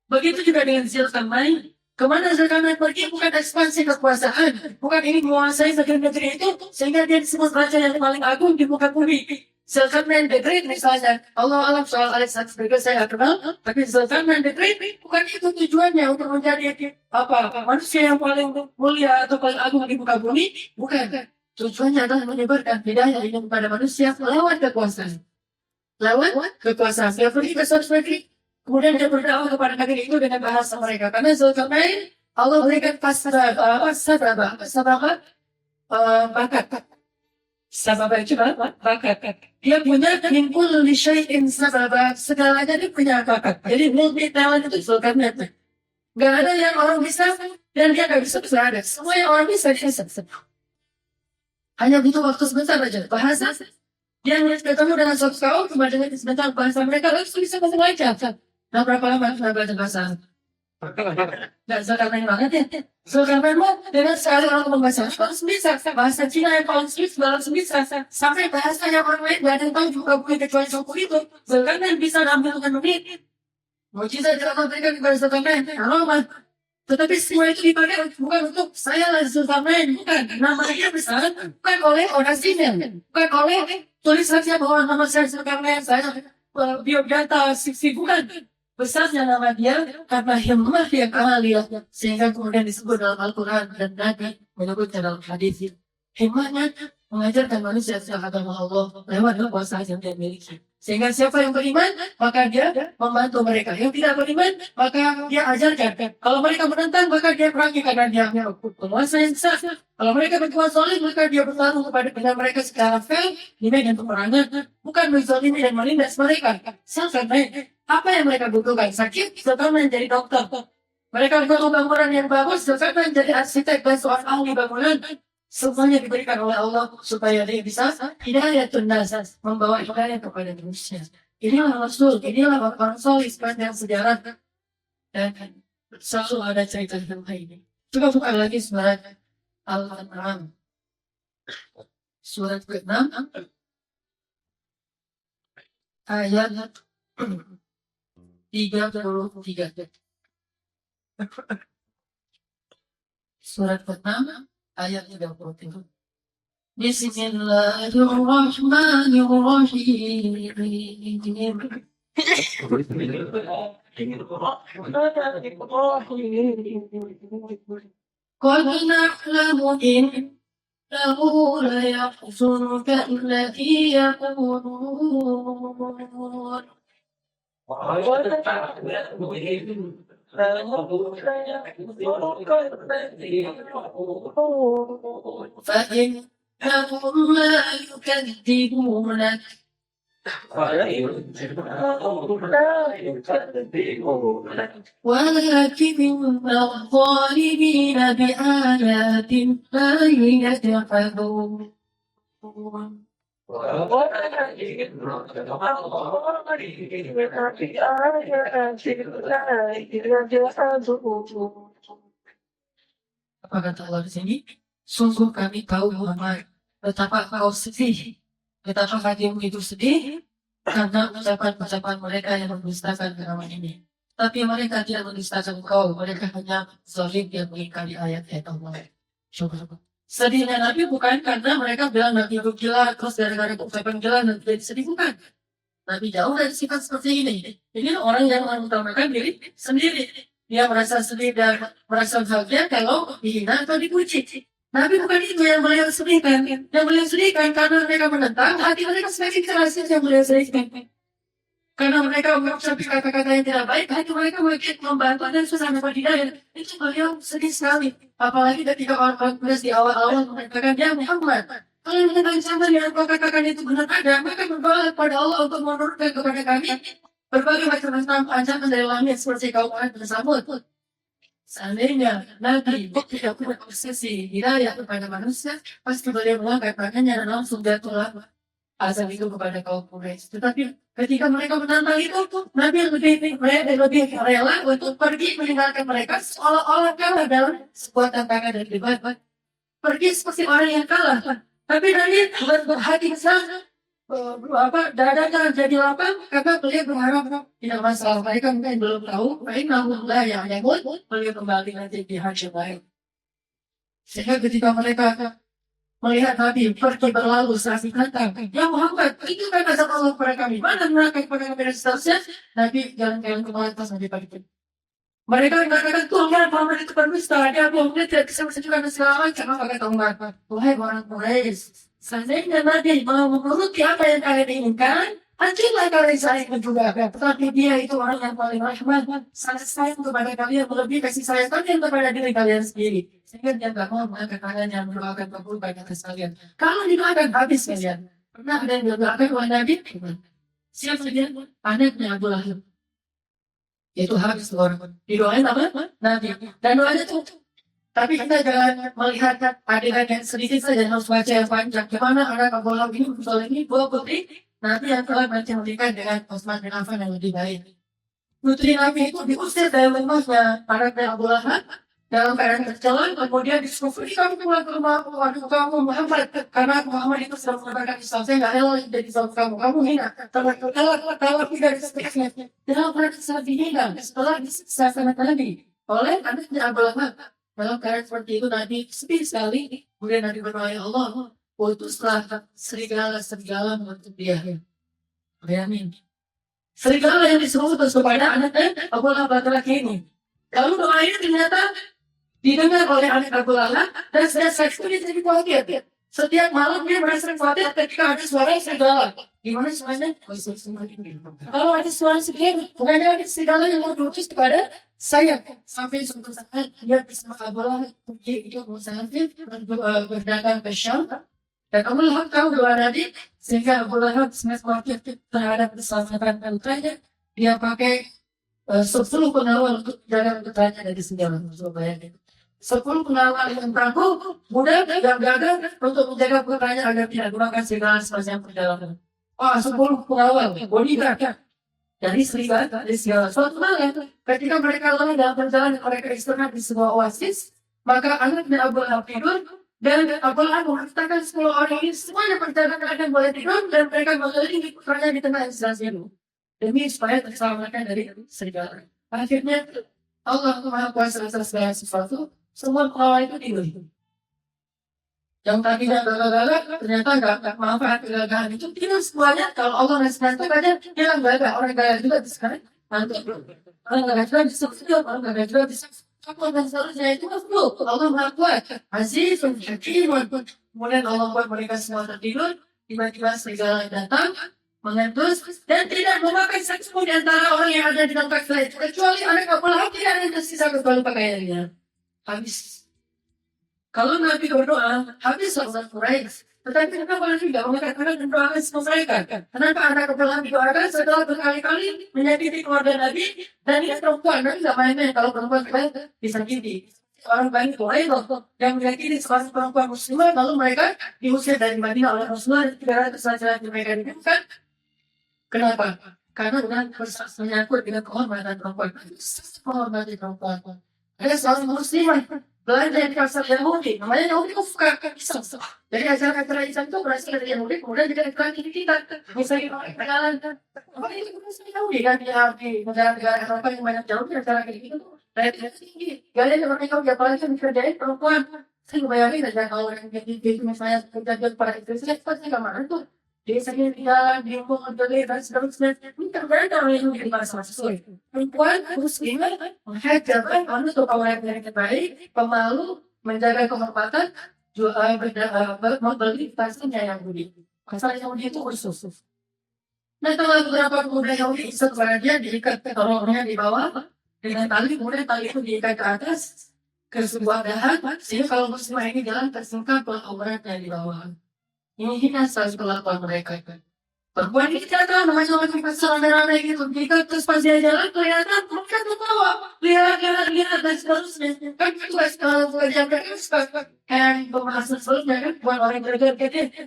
Begitu juga dengan Zulkarnain. Kemana Zulkarnain pergi bukan ekspansi kekuasaan, bukan ini menguasai negeri-negeri itu sehingga dia disebut raja yang paling agung di muka bumi. Zulkarnain the Great misalnya, Allah alam soal Alexander saya kenal, tapi Zulkarnain the Great bukan itu tujuannya untuk menjadi manusia yang paling mulia atau paling agung di muka bumi, bukan. Tujuannya adalah menyebarkan hidayah ini kepada manusia lewat kekuasaan. Dia pergi ke suatu negeri, Kemudian dia berdakwah kepada negeri itu dengan bahasa mereka. Karena Zulkarnain Allah berikan bakat. Sababa itu bakat. Dia punya min kulli syai'in sababa. Segalanya dia punya bakat. Jadi multi talent itu Zulkarnain. Gak ada yang orang bisa dan dia gak bisa ada. Semua yang orang bisa dia bisa. Hanya butuh waktu sebentar aja. Bahasa dia nulis ketemu dengan suatu kaum, kemudian sebentar bahasa mereka langsung bisa bahasa aja. Nah berapa lama sudah belajar bahasa? Gak Zulkarnain banget ya. Zulkarnain dengan sekali orang ngomong bahasa langsung bisa. Bahasa Cina yang paling sulit langsung bisa. Sampai bahasa yang orang lain gak ada yang tahu juga mungkin kecuali suku itu. Zulkarnain bisa ambil dengan menit. Mujizat yang Allah berikan kepada Zulkarnain. Tetapi semua itu dipakai bukan untuk saya lah Zulkarnain, bukan. Namanya besar, bukan oleh orang sipil, bukan oleh tulisannya bahwa nama saya Zulkarnain, saya biodata, sisi bukan. Besarnya nama dia karena himmah yang alia, sehingga kemudian disebut dalam Al-Quran dan Nabi menyebutnya dalam hadis. Himmahnya mengajarkan manusia tentang agama Allah lewat kuasa yang dia miliki. Sehingga siapa yang beriman, maka dia membantu mereka. Yang tidak beriman, maka dia ajarkan. Kalau mereka menentang, maka dia perangi karena dia penguasa yang sah. Kalau mereka berbuat zalim, maka dia bertarung kepada mereka secara fair di medan peperangan. Bukan menzalimi dan menindas mereka. Zulkarnain, apa yang mereka butuhkan? Sakit, Zulkarnain menjadi dokter. Mereka butuh bangunan yang bagus, Zulkarnain menjadi arsitek dan seorang ahli bangunan. Semuanya diberikan oleh Allah supaya dia bisa hidayatun nas, membawa hidayah kepada manusia. Inilah Rasul, inilah orang soleh sepanjang sejarah dan selalu ada cerita tentang ini. Coba buka lagi surat Al-An'am, surat ke-6 ayat 33. Surat ke-6 ayat 33. Bismillahirrahmanirrahim. Qad na'lamu innahu la yahzunka alladhi yaqulun. فإنهم لا يكذبونك ولكن الظالمين بآيات الله يجحدون. Apa kata Allah di sini? Sungguh kami tahu Muhammad betapa kau sedih, betapa hatimu itu sedih karena ucapan-ucapan mereka yang mendustakan agama ini. Tapi mereka tidak mendustakan kau, mereka hanya zalim yang mengingkari ayat-ayat Allah. Coba. Sedihnya Nabi bukan karena mereka bilang Nabi itu gila, terus gara-gara ucapan gila Nabi jadi sedih, bukan. Nabi jauh dari sifat seperti ini. Ini orang yang mengutamakan diri sendiri. Dia merasa sedih dan merasa bahagia kalau dihina atau dipuji. Nabi bukan itu yang beliau sedihkan. Yang beliau sedihkan karena mereka menentang, hati mereka semakin keras yang beliau sedihkan. Karena mereka mengucapkan kata-kata yang tidak baik, hati mereka makin membantu dan susah dapat hidayah. Itu beliau sedih sekali. Apalagi ketika orang-orang Quraisy di awal-awal mengatakan, ya Muhammad, kalau menentang sama yang kau katakan itu benar ada, maka berdoa kepada Allah untuk menurunkan kepada kami berbagai macam ancaman dari langit seperti kaum Ad dan Samud. Seandainya Nabi tidak punya obsesi hidayah kepada manusia, pasti beliau mengangkat tangannya dan langsung jatuhlah azab itu kepada kaum Quraisy. Tetapi ketika mereka menantang itu, Nabi lebih rela untuk pergi meninggalkan mereka seolah-olah kalah dalam sebuah tantangan dan debat. Pergi seperti orang yang kalah. Tapi Nabi berhati besar, dadanya jadi lapang karena beliau berharap tidak masalah. Mereka mungkin belum tahu, Innalillah yang beliau kembali nanti di haji lain. Sehingga ketika mereka melihat Nabi pergi berlalu saat ditantang, ya Muhammad, itu kan azab Allah kepada kami. Mana neraka kepada kami dan seterusnya? Nabi jalan-jalan ke atas Nabi pagi. Mereka mengatakan Tuhan Muhammad itu berdusta, dia bohong, dia tidak bisa menunjukkan segala macam. Maka kata Umar, wahai orang Quraisy, seandainya Nabi mau menuruti apa yang kalian inginkan, Anjinglah kalian saling menjugakan, tetapi dia itu orang yang paling rahman, sangat sayang kepada kalian, melebihi kasih sayang kalian kepada diri kalian sendiri. Sehingga dia tidak mau mengangkat kalian yang mendoakan kebaikan atas kalian. Kalau didoakan habis kalian. Pernah ada yang didoakan oleh Nabi? Siapa dia? Anaknya Abu Lahab. Itu habis orang. Didoain apa? Nabi. Dan doanya tuh. Tapi kita jangan melihat adegan yang sedikit saja, harus baca yang panjang. Gimana anak Abu Lahab ini ini dua putri, nanti yang telah menikah dengan Utsman bin Affan yang lebih baik. Putri Nabi itu diusir dari rumahnya anaknya Abu Lahab dalam keadaan tercela, kemudian disuruh kamu pulang ke rumah aku, aduh kamu Muhammad, karena Muhammad itu sudah menyebarkan Islam, saya nggak rela jadi Islam kamu hina, kalau tidak disesuaikan, jangan pernah seperti hina, setelah disiksa sangat Nabi oleh anaknya Abu Lahab. Dalam keadaan seperti itu Nabi sedih sekali, kemudian Nabi berdoa, ya Allah, putuslah serigala untuk dia. Amin. Serigala yang disuruh kepada anaknya Abu Lahab laki-laki ini. Lalu doanya ternyata didengar oleh anak Abu Lahab, dan sejak itu dia jadi khawatir. Setiap malam dia merasa khawatir ketika ada suara serigala. Gimana suaranya? Kalau ada suara serigala, bukannya ada serigala yang mau diutus kepada saya. Sampai suatu saat dia bersama Abu Lahab pergi itu musafir berdagang ke Syam. Dan Abu Lahab tahu doa Nabi, sehingga Abu Lahab sangat khawatir terhadap keselamatan putranya. Dia pakai 10 pengawal untuk jaga putranya dari segala bayangin. 10 pengawal yang tangguh, muda dan gagah untuk menjaga putranya agar tidak gunakan segala sepanjang perjalanan. 10 pengawal, bodyguard dari segala. Suatu malam, ketika mereka lelah dalam perjalanan, mereka istirahat di sebuah oasis, maka anaknya Abu Lahab tidur, dan Abu Lahab mengatakan 10 orang ini semuanya perjalanan boleh tidur, dan mereka mengelilingi putranya di tengah istirahat itu. Demi supaya terselamatkan dari serigala. Akhirnya Allah Maha Kuasa atas segala sesuatu, semua pengawal itu tidur. Yang tadinya gagah-gagah, ternyata nggak manfaat kegagahan itu. Tidak semuanya, kalau Allah ngasih itu aja, hilang gagah. Orang gagah juga bisa kan? Orang gagah juga bisa tidur, orang gagah juga bisa. Allah dan seterusnya itu makhluk. Allah Maha Kuasa, Aziz, Hakim. Kemudian Allah buat mereka semua tertidur, tiba-tiba serigala datang, mengendus dan tidak memakai satu pun di antara orang yang ada di tempat itu, kecuali anak Abu Lahab tidak ada yang tersisa kecuali pakaiannya. Habis. Kalau Nabi berdoa, habis orang Quraisy. Tetapi kenapa Nabi tidak mengatakan dan doakan semua mereka? Kenapa anak Abu Lahab didoakan setelah berkali-kali menyakiti keluarga Nabi dan dia perempuan? Nabi tidak main-main kalau perempuan disakiti. Orang Bani Quraisy yang menyakiti seorang perempuan muslimah, lalu mereka diusir dari Madinah oleh Rasulullah. 300 laki-laki mereka dibunuh. Kenapa? Karena dengan menyangkut dengan kehormatan perempuan. Menghormati perempuan. Ada seorang muslimah belanja di pasar Yahudi. Namanya Yahudi suka pisang. Jadi acara-acara Islam itu berasal dari Yahudi, kemudian juga iklan di kita. Misalnya kenalan. Apa itu berasal dari Yahudi kan? Di negara-negara Eropa yang banyak Yahudi, acara kayak gitu. Rakyatnya tinggi. Gak ada yang mereka apalagi dikerjain perempuan. Saya bayangin aja kalau yang kayak gitu misalnya kerja pada istri saya, pasti gak mana tuh. Dia sendiri di jalan, di rumah, dan seterusnya. Ini ternyata orang yang jadi masalah sesuai. Perempuan muslimah menghajarkan untuk orang yang baik, pemalu, menjaga kehormatan, membeli pastinya yang budi. Pasal yang budi itu khusus. Nah, kalau beberapa pemuda Yahudi setelah dia diikat orangnya di bawah dengan tali, kemudian tali itu diikat ke atas ke sebuah dahan, sehingga kalau muslimah ini jalan tersingkap auratnya di bawah. Ini salah satu kelakuan mereka. Perempuan ini tidak tahu namanya orang pasal rame-rame gitu. Jika terus pas dia jalan kelihatan mereka tertawa. Lihat dan seterusnya. Kan itu kalau pelajaran mereka kayak pembahasan sebelumnya kan buat orang bergerak gitu.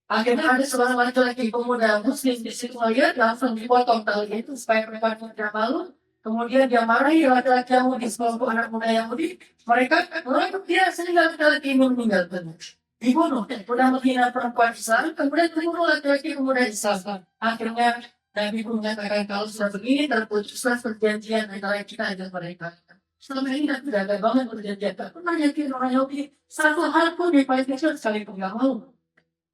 Akhirnya ada seorang laki-laki pemuda muslim di situ lihat langsung dipotong tali itu supaya mereka tidak malu. Kemudian dia marahi laki-laki Yahudi, sekelompok anak muda Yahudi. Mereka dia sehingga laki-laki ini meninggal. Dibunuh, sudah menghina perempuan Islam, kemudian dibunuh laki-laki pemuda Islam. Akhirnya Nabi pun mengatakan kalau sudah begini terputuslah perjanjian antara kita dan mereka. Selama ini Nabi tidak ada banget perjanjian, tak pernah yakin orang Yahudi satu hal pun di Palestina sekalipun nggak mau.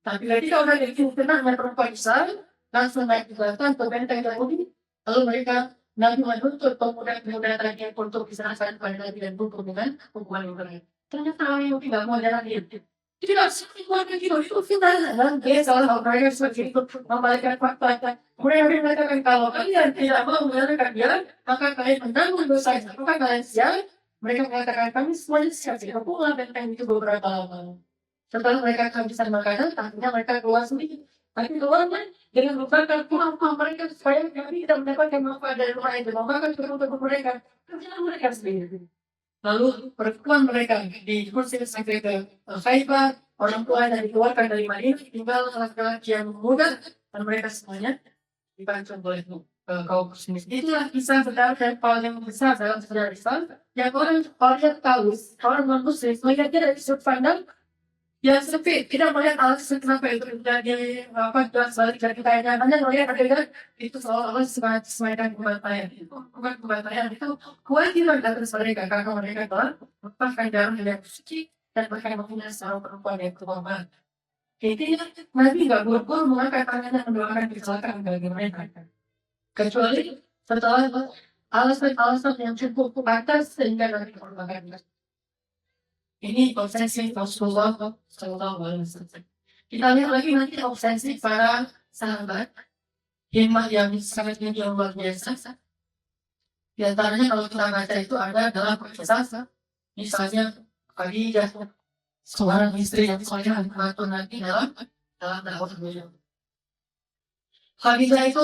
Tapi ketika udah yakin tenang dengan perempuan Islam, langsung naik ke belakang ke benteng Yahudi, lalu mereka Nabi menuntut pemuda-pemuda tadi untuk diserahkan pada Nabi dan hukum dengan hukuman yang berat. Ternyata orang Yahudi nggak mau jalan itu. Tidak semua begitu, itu fitnah. Dia salah mereka seperti itu, membalikan fakta. Kemudian dia mengatakan kalau kalian tidak mau mendengarkan dia, maka kalian menanggung dosanya. Maka kalian siap. Mereka mengatakan kami semuanya siap. Tidak pula benteng itu beberapa lama. Setelah mereka kehabisan makanan, akhirnya mereka keluar sendiri. Tapi keluarnya dengan membakar rumah mereka supaya kami tidak mendapatkan manfaat dari rumah itu. Membakar kebun-kebun mereka. Kerjaan mereka sendiri. Lalu perempuan mereka diusir sampai ke Haifa, orang tua yang dikeluarkan dari Madinah, tinggal laki-laki yang muda, dan mereka semuanya dipancung oleh kaum muslimin. Itulah kisah sebenarnya yang paling besar dalam sejarah Islam, yang orang tahu, orang non-muslim melihatnya dari sudut pandang yang sempit, tidak melihat alasan kenapa itu terjadi, apa jelas balik dari kekayaan, hanya melihat adegan itu seolah-olah semacam pembantaian. Itu bukan pembantaian, itu kewajiban atas mereka karena mereka telah melepaskan darah yang suci dan mereka mempunyai seorang perempuan yang terhormat. Intinya Nabi nggak buru-buru mengangkat tangannya mendoakan kecelakaan bagi mereka, kecuali setelah alasan-alasan yang cukup pantas sehingga Nabi mengorbankan. Ini obsesi Rasulullah Shallallahu Alaihi Wasallam. Kita lihat lagi nanti obsesi para sahabat, himmah yang sangat tinggi yang luar biasa. Di antaranya kalau kita baca itu ada dalam kisah, misalnya Khadijah, seorang istri yang solehah membantu Nabi dalam dakwah beliau. Khadijah itu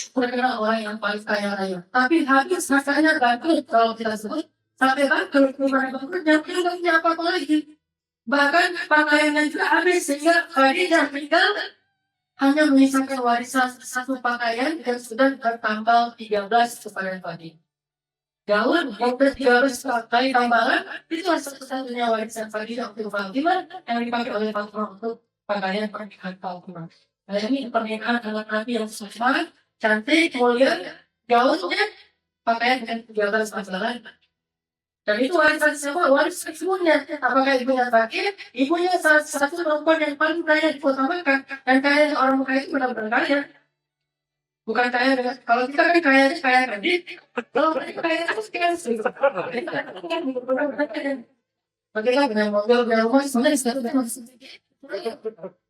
terkenal orang yang paling kaya raya, tapi habis hartanya bangkrut kalau kita sebut. Sampai bangkrut, mereka bekerja, tidak punya apa-apa lagi. Bahkan pakaiannya juga habis, sehingga Khadijah meninggal hanya menyisakan warisan satu pakaian yang sudah bertambal 13 kepada Khadijah. Gaun yang ber-13 pakai tambalan, itulah satu-satunya warisan Khadijah untuk Fatimah yang dipakai oleh Fatimah untuk pakaian pernikahan Fatimah. Nah, ini pernikahan anak Nabi yang sangat cantik, mulia, gaunnya pakaian dengan 13 tambalan. Dan itu warisan semua, warisan semuanya. Apakah ibunya fakir? Ibunya salah satu perempuan yang paling kaya di kota Makkah. Dan kaya orang Makkah itu benar-benar kaya. Bukan kaya dengan, kalau kita kan kaya kredit. Kalau mereka kaya terus kaya sih. Bagaimana dengan mobil, dengan rumah, sebenarnya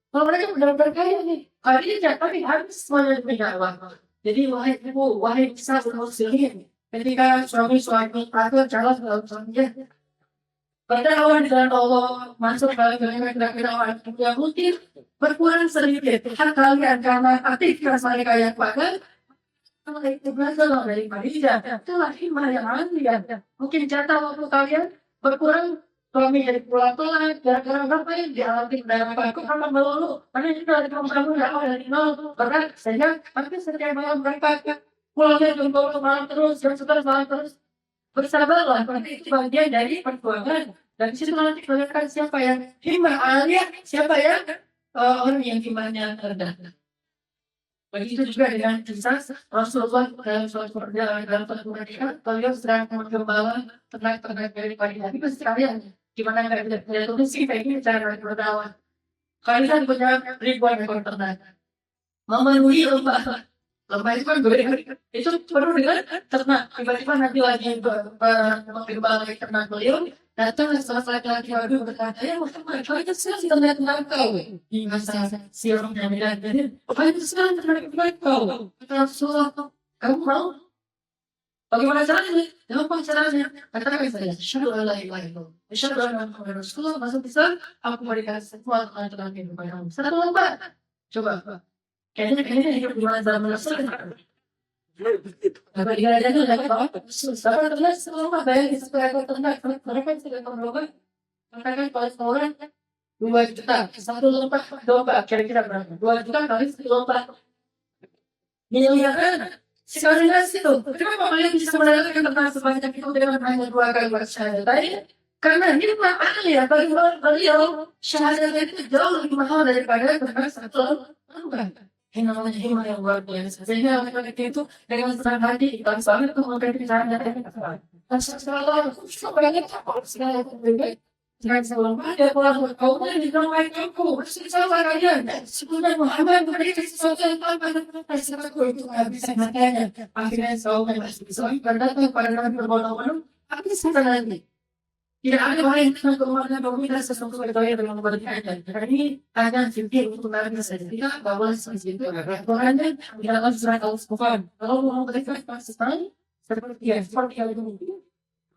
kalau mereka benar-benar kaya nih, kaya tapi habis semuanya punya uang. Jadi wahai ibu, wahai bisa muslimin. Ketika suami atau calon suaminya berdakwah di jalan Allah, masuk dalam kira-kira orang yang mungkin berkurang sedikit hak kalian karena aktivitas mereka yang padat. Kalau itu berasal dari Khadijah, itulah hikmah yang alamiah. Mungkin jatah waktu kalian berkurang, suami jadi pulang telat, gara-gara apa yang dialami dalam aku akan melulu. Karena itu dari kamu dari nol berat, sehingga tapi setiap malam mereka pulangnya jam malam terus, jam 11 malam terus. Bersabarlah, karena itu bagian dari perjuangan. Dan di situ nanti kelihatan siapa yang himmah aliyah, siapa yang orang yang himmahnya rendah. Begitu juga dengan kisah Rasulullah dalam suatu perjalanan dalam suatu mereka, beliau sedang menggembala ternak-ternak dari pagi hari. Itu sekalian, gimana nggak bisa tulis sih, kayak gini cara berdakwah. Kalian punya ribuan ekor ternak, memenuhi lembah itu kan gede, itu penuh dengan ternak. Tiba-tiba nanti lagi menggembala ternak beliau, datang salah laki-laki baru berkata, ya mereka itu sekali ternak kau. Di masa siurnya bilang, apa itu sekali ternak kau? Kata Rasulullah, kamu mau? Bagaimana caranya? Gampang caranya. Katakan saja, syahadu ala ilaha illallah, syahadu anna Muhammadan Rasulullah, masuk Islam, aku memberikan semua ternak yang berbayar. Satu lembah. Coba. Kayaknya hidup di mana dalam Rasul. Apa dikatakan itu dapat apa? Sabar terus semua bayar di satu ekor ternak. Mereka sudah berlomba. Katakan kalau seorang 2 juta satu lomba kira-kira berapa? 2 juta kali 1 lomba. Miliaran. Sekali itu. Kenapa kalian bisa mendapatkan ternak sebanyak itu dengan hanya 2 kali syahadat tadi? Karena ini ya bagi beliau syahadat itu jauh lebih mahal daripada ternak 1 lomba. Ini namanya himmah yang luar biasa. Sehingga laki-laki itu dengan senang hati bangsa itu memberikan syahadat yang Rasulullah banyak segala jangan sebelum ada orang kaumnya di dalam kaumku bersama kalian sebelumnya Muhammad memberikan sesuatu yang tanpa sesuatu itu nggak bisa makanya akhirnya seorang masih bisa berdatang pada Nabi berbondong-bondong tapi sebenarnya Tidak ada orang yang keuangan dominasi sesuatu yang berbeda. Karena ini hanya fikir untuk menarik saja. Tidak bahwa seperti itu. Orangnya tidak harus surat al-Quran. Kalau mau berikan pasal seperti yang itu.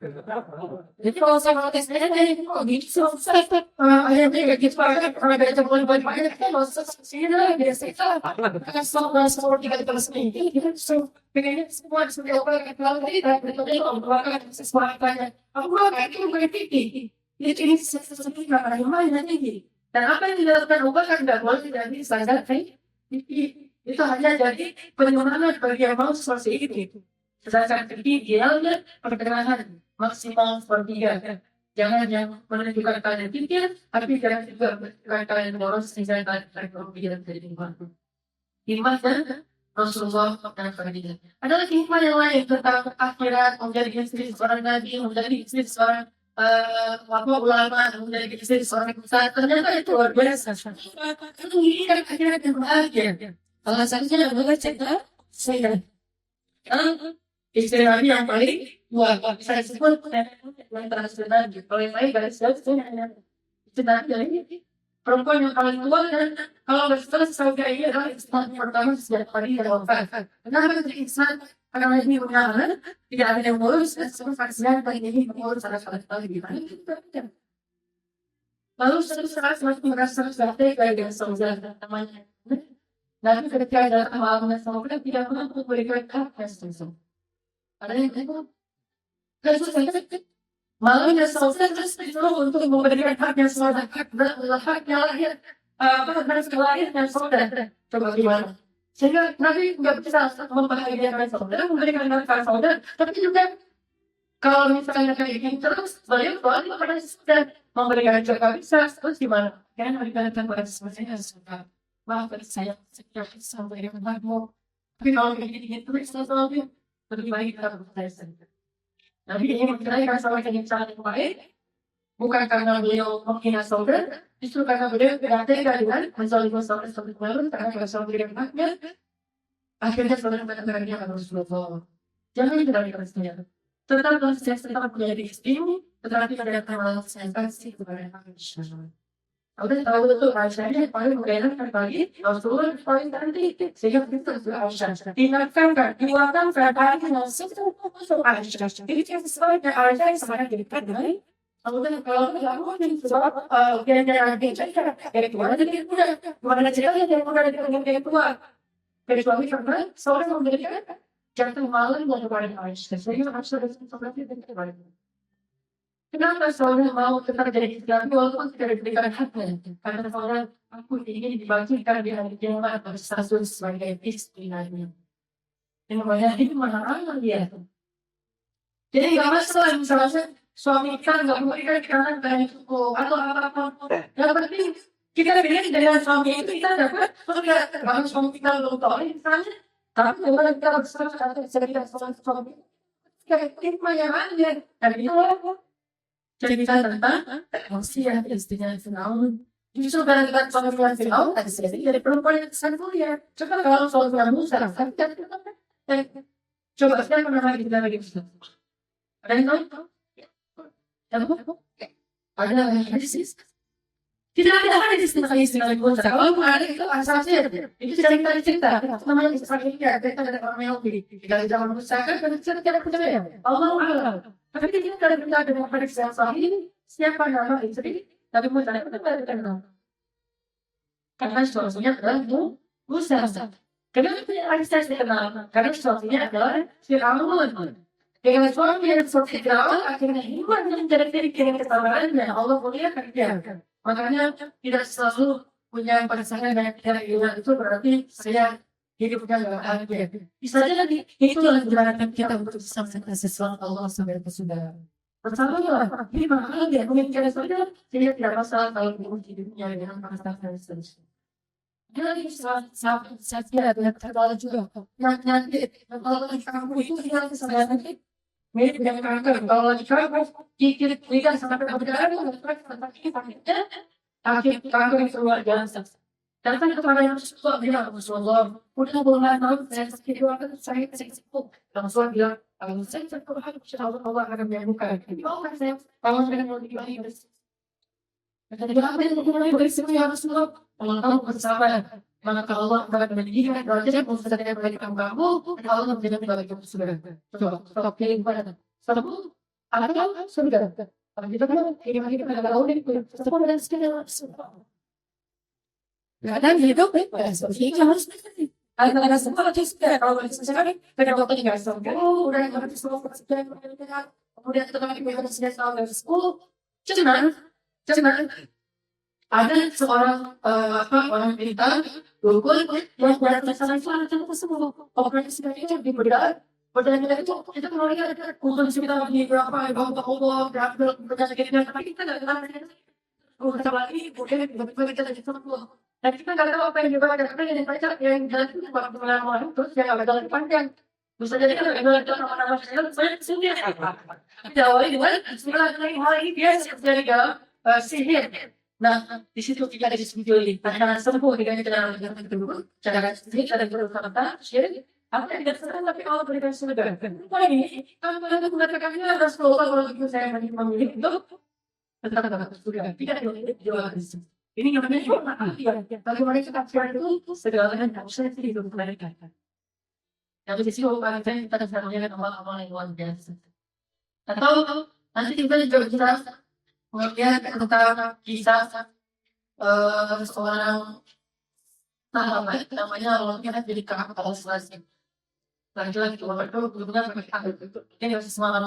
Jadi kalau saya mau tes DNA, kok gitu saya akhirnya kayak gitu orang baca boleh banyak kan masa sini lah biasa itu kan semua tiga kita sendiri gitu so pengen semua semua orang yang keluar dari orang sesuatu tanya aku kayak itu berarti ini sesuatu yang lain nanti dan apa yang dilakukan ubah kan nggak boleh jadi standar itu hanya jadi penyemangat bagi yang mau seperti itu. Sedangkan idealnya pergerakan maksimal sepertiga. Jangan yang menunjukkan kalian pikir, tapi jangan juga menunjukkan kalian boros sehingga kalian berpikir menjadi hikmah. Hikmahnya Rasulullah dan Khadijah. Ada lagi hikmah yang lain tentang akhirat, menjadi istri seorang nabi, menjadi istri seorang ulama, menjadi istri seorang ustaz. Ternyata itu luar biasa. Itu ini kan akhirat yang bahagia. Salah satunya adalah cerita saya. Istri Nabi yang paling saya sebut yang terakhir Nabi. Kalau yang lain garis itu Nabi perempuan yang paling tua dan kalau nggak salah ini adalah Islam pertama sejak pagi yang wafat. Kenapa jadi Islam? Karena ini punya tidak ada yang ngurus dan semua vaksinasi paling ini mengurus salah lagi. Lalu setelah semakin merasa sakit kayak saudara namanya. Nabi ketika ada awalnya saudara tidak mampu memberikan hak yang ada yang tengok. Malah yang saudara terus disuruh untuk memberikan hak yang saudara hak yang lahir harus kelahir yang saudara. Coba gimana? Sehingga Nabi nggak bisa membahagiakan saudara, memberikan hak saudara, tapi juga kalau misalnya kayak gini terus, beliau pada sudah memberikan hak bisa terus gimana? Kan memberikan pada semuanya sudah. Maaf saya bisa memberikan hakmu. Tapi kalau kayak gini terus selalu lebih baik kita berprestasi. Nabi ingin menceraikan sama yang sangat baik, bukan karena beliau menghina saudara, justru karena beliau tidak tega dengan menzalimi saudara seperti kemarin, karena kalau saudara berikan haknya, akhirnya saudara benar-benar dia harus berbohong. Jangan tidak berprestasi. Tetap konsisten tetap menjadi istrimu, tetapi pada tanggal saya kasih kepada Aisyah. Udah tahu betul Aisyah paling enak kali, Rasulullah paling cantik, sehingga itu Aisyah. Ingatkan kan, diuangkan keadaan nasib itu Aisyah. Jadi yang sesuai dengan Aisyah yang sangat dekat dengan kalau aku jadi sebab yang dari tua jadi muda, mana cerita yang muda dari tua, dari suami karena seorang memberikan jantung malam kepada Aisyah, sehingga Aisyah seperti itu. Kenapa seorang mau tetap jadi istri walaupun tidak diberikan haknya? Karena seorang aku ingin dibagikan di hari kiamat berstatus sebagai istri Nabi. Yang itu mana dia? Jadi nggak masalah misalnya suami kita nggak memberikan karena kayak itu atau apapun. Yang penting kita pilih dengan suami itu kita dapat kalau suami kita belum tahu misalnya, tapi kalau kita bersama atau cerita soal suami kayak hikmah yang ada dari itu. Cerita tentang manusia istrinya Firaun. Justru karena kita suami Firaun tadi dari perempuan yang sangat mulia. Coba kalau suami Musa, coba sekarang pernah lagi kita lagi ada yang tahu? Ada hadis. Tidak ada hadis tentang istri Nabi Musa. Kalau ada itu asalnya itu cerita. Namanya Israiliyah. Kita ada orang yang lebih. Kita zaman Musa kan tidak percaya. Allah. Tapi kita tidak percaya dengan hadis yang sahih. Siapa nama istri Nabi Musa? Kita tidak kenal. Karena suaminya adalah Musa. Kenapa hadis yang dikenal? Karena suaminya adalah Firaun. Dengan suami yang seperti Firaun, akhirnya iman menjadi kesabaran dan Allah muliakan dia. Makanya tidak selalu punya pasangan yang tidak hilang itu berarti saya hidupnya nggak bahagia. Bisa jadi itulah gerakan kita untuk bisa mencintai sesuatu Allah sampai ke saudara. Percayalah, ini bahagia mengincar saudara sehingga tidak masalah kalau diuji di dunia dengan pasangan dan seterusnya. Jadi saat dia dengan terbalas juga. Nanti kalau kamu itu hilang kesadaran nanti mirip dengan kanker. Kalau lagi kanker, tidak sampai kemudian akhir kanker itu luar biasa. Datang kepada yang Rasulullah bilang, Rasulullah, udah bulan lalu saya sakit dua kali, saya sakit. Rasulullah bilang, Kalau saya Allah akan menyembuhkan. Allah saya kalau saya mau dibilang kenapa yang mulai berisiko ya Rasulullah? Kalau kamu bersabar, maka Allah akan meninggikan derajat mustajab bagi kamu. Allah menjadi bagi kamu surga. Coba pilih pada satu atau surga. Kalau kita kan hidup pada Allah ini satu dan segala sesuatu. Kadang hidup seperti itu harus ada semua juga kalau misalnya pada waktu tinggal udah nggak semua kemudian kita lagi punya sudah tahun dari 10 cuman ada seorang orang militer gugur yang berdasarkan suara tersebut operasi itu diberikan berdasarkan itu kemudian ada kumpul di sekitar di berapa Allah berkata kita tapi kita nggak tahu kita lagi kemudian kita jadi semua. Dan kita nggak tahu apa yang dibaca yang baca yang jalan itu bukan pengalaman terus yang agak jalan panjang bisa jadi kan ada nama-nama saya sendiri tapi awalnya gimana sebenarnya hal ini biasa dari dalam sihir. Nah di situ kita ada disebut karena semua kita menjalankan dulu cara sihir cara berusaha sihir apa yang tidak sedang tapi Allah berikan surga. Apa ini kalau ada mengatakannya Rasulullah kalau saya memilih itu tetap surga tidak ada jual di situ. Ini namanya bagaimana kita itu segalanya harus hidup mereka. Yang di sisi orang kita sebenarnya amal-amal yang luar biasa. Atau nanti kita juga bisa melihat tentang kisah seorang sahabat namanya Rasulullah jadi kakak kepala selasih. Lagi-lagi cuma itu benar ini masih semangat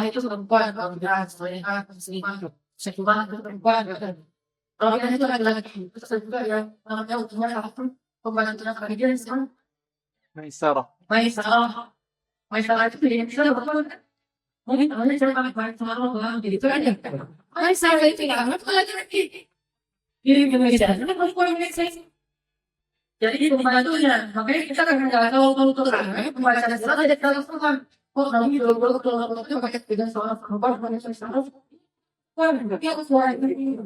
itu perempuan kalau bilang soalnya muslimah sekulah perempuan kalau kita itu lagi-lagi terus juga yang namanya utuhnya satu pembantunya kerja sekarang Maisarah itu yang bisa berbuat mungkin awalnya saya pakai sama orang jadi itu aja Maisarah itu nggak apa lagi jadi Indonesia itu perempuan Indonesia jadi pembantunya makanya kita kan nggak tahu pembaca surat aja kalau Tuhan kok nanti kalau itu pakai tiga seorang perempuan Indonesia wah dia suara ini.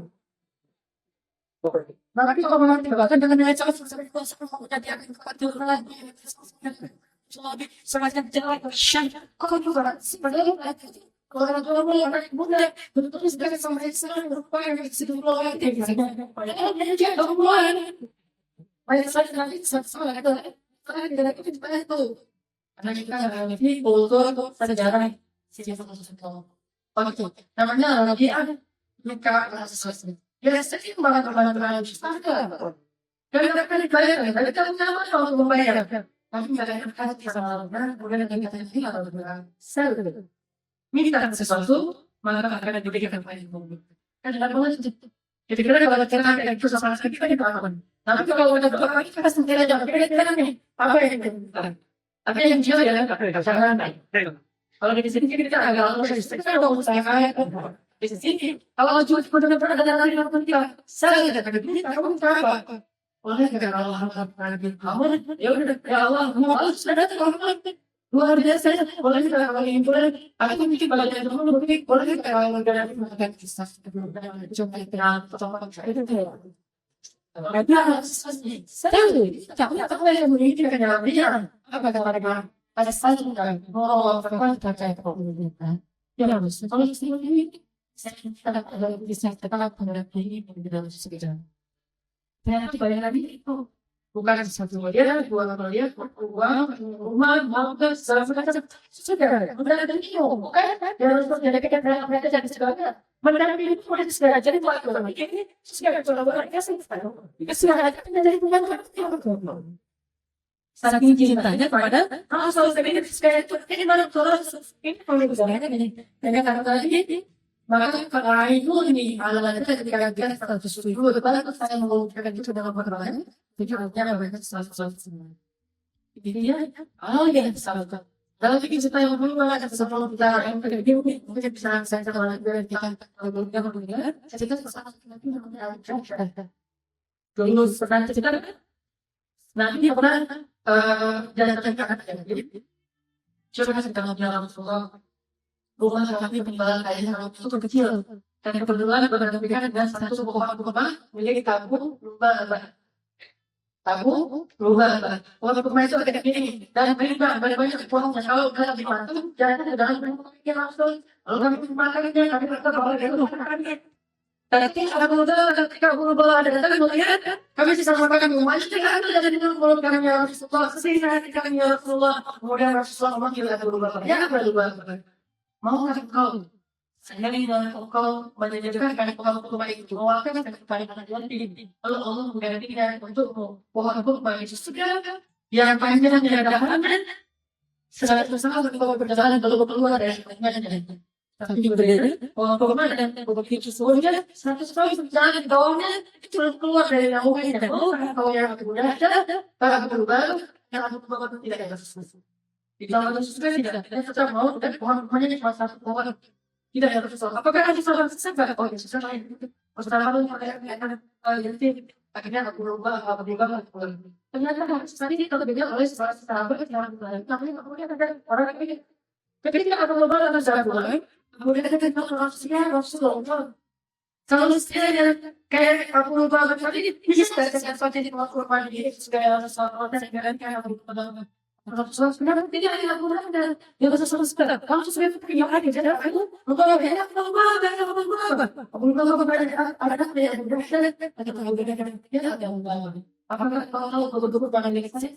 Nah, tapi kalau memang dibaca dengan nilai cepat seperti kuasa jadi akan khawatir lagi lebih semacam jalan kalau juga sebenarnya kalau orang tua yang muda betul sebagai sama Islam berupaya sedang loyal dia bisa padahal dia jadi orang banyak sekali nanti sama itu tidak itu karena kita ini kultur sejarah sesuatu oke namanya lagi ada nikah sesuatu. Ya, saya banget orang dari kita nama kalau membayar, tapi nggak ada kasih sama orang, kemudian kita tinggal dengan sel. Minta sesuatu, malah akan diberikan pada ibu. Kan ada banget. Jadi kita kalau cara itu sama sekali kita dibangun. Tapi kalau udah berapa kita sendiri aja, kita nih apa yang kita. Tapi yang jauh ya, jangan. Kalau di sini kita agak harus kita mau usahakan. Di sini, kalau jual produk ada lagi yang penting, saya tidak ada duit, kamu berapa? Oleh karena Allah ya udah ya Allah, mau sudah luar biasa. Boleh kita kali ini boleh, aku mikir belajar dulu, boleh kalau dari makan kisah coba itu ada saya tahu yang begini kan ya apa kata ada saya kan oh terkait ya harus kalau sini saya bisa tetap menghadapi di dalam sejarah. Dan bayar lagi itu bukan satu miliar, 2 miliar, uang, rumah, mobil, segala macam sudah. Bukan ada itu, bukan? Yang harus menjadikan mereka jadi segala. Mengenai itu boleh segala jadi buat orang ini segala coba kasih tahu. Segala menjadi bukan saking cintanya kepada Rasul segala itu ini baru terus ini kalau misalnya ini karena tadi maka kalau ini alamatnya ketika dia 100.000 depan saya mau berikan itu dengan berbagai tujuannya mereka selalu jadi ya sahabat dalam bikin cerita yang kedua sebelum kita mungkin bisa saya kalau kita kalau kita cerita sama dulu pernah cerita nanti dia pernah jalan jadi coba kita dalam Rasulullah rumah kami peninggalan ayah itu kecil dan kebetulan berdampingan dengan satu pohon kurma milik kampung Aku berubah. Waktu kemarin itu ada gini dan banyak pohon kalau kalian dimakan jangan jangan berpikir langsung kalau kami makannya kami tetap makan. Tapi ketika aku berubah ada datang melihat kami sisa makan rumah ketika itu dari dulu mulut kami ya Rasulullah sisa kami ya Rasulullah kemudian Rasulullah memanggil aku berubah ya berubah mau kau saya ini kalau menjadikan pohon kurma itu mewakilkan kepada Tuhan lalu Allah menggantikan untukmu pohon kurma itu sudah yang panjang yang dahannya sangat besar kalau berjalan kalau keluar dari tengahnya tapi berbeda pohon kurma dan pohon itu semuanya satu berjalan di bawahnya itu keluar dari naungannya dan kalau yang aku mudah para baru yang aku bawa tidak ada sesuatu di dalam sesuatu tidak tetap mau dan pohon kurmanya cuma satu pohon tidak ada sesuatu. Apakah ada sesuatu sesat? Oh, ya susah lain. Masalah lalu jadi akhirnya aku berubah. Ternyata tadi kalau dia oleh sahabat yang lain, tapi kemudian ada orang ini. Ketika aku berubah atau sahabat lain, kemudian ada Rasulullah. Kalau saya kayak aku berubah tadi, bisa sesuatu di waktu pagi segala sesuatu dan kayak aku berubah. Rasulullah sebenarnya tidak ada aturan dan dia bisa selesai. Kalau sesuai yang ada jadi aku lupa ya aku apakah kalau betul-betul jangan dikasih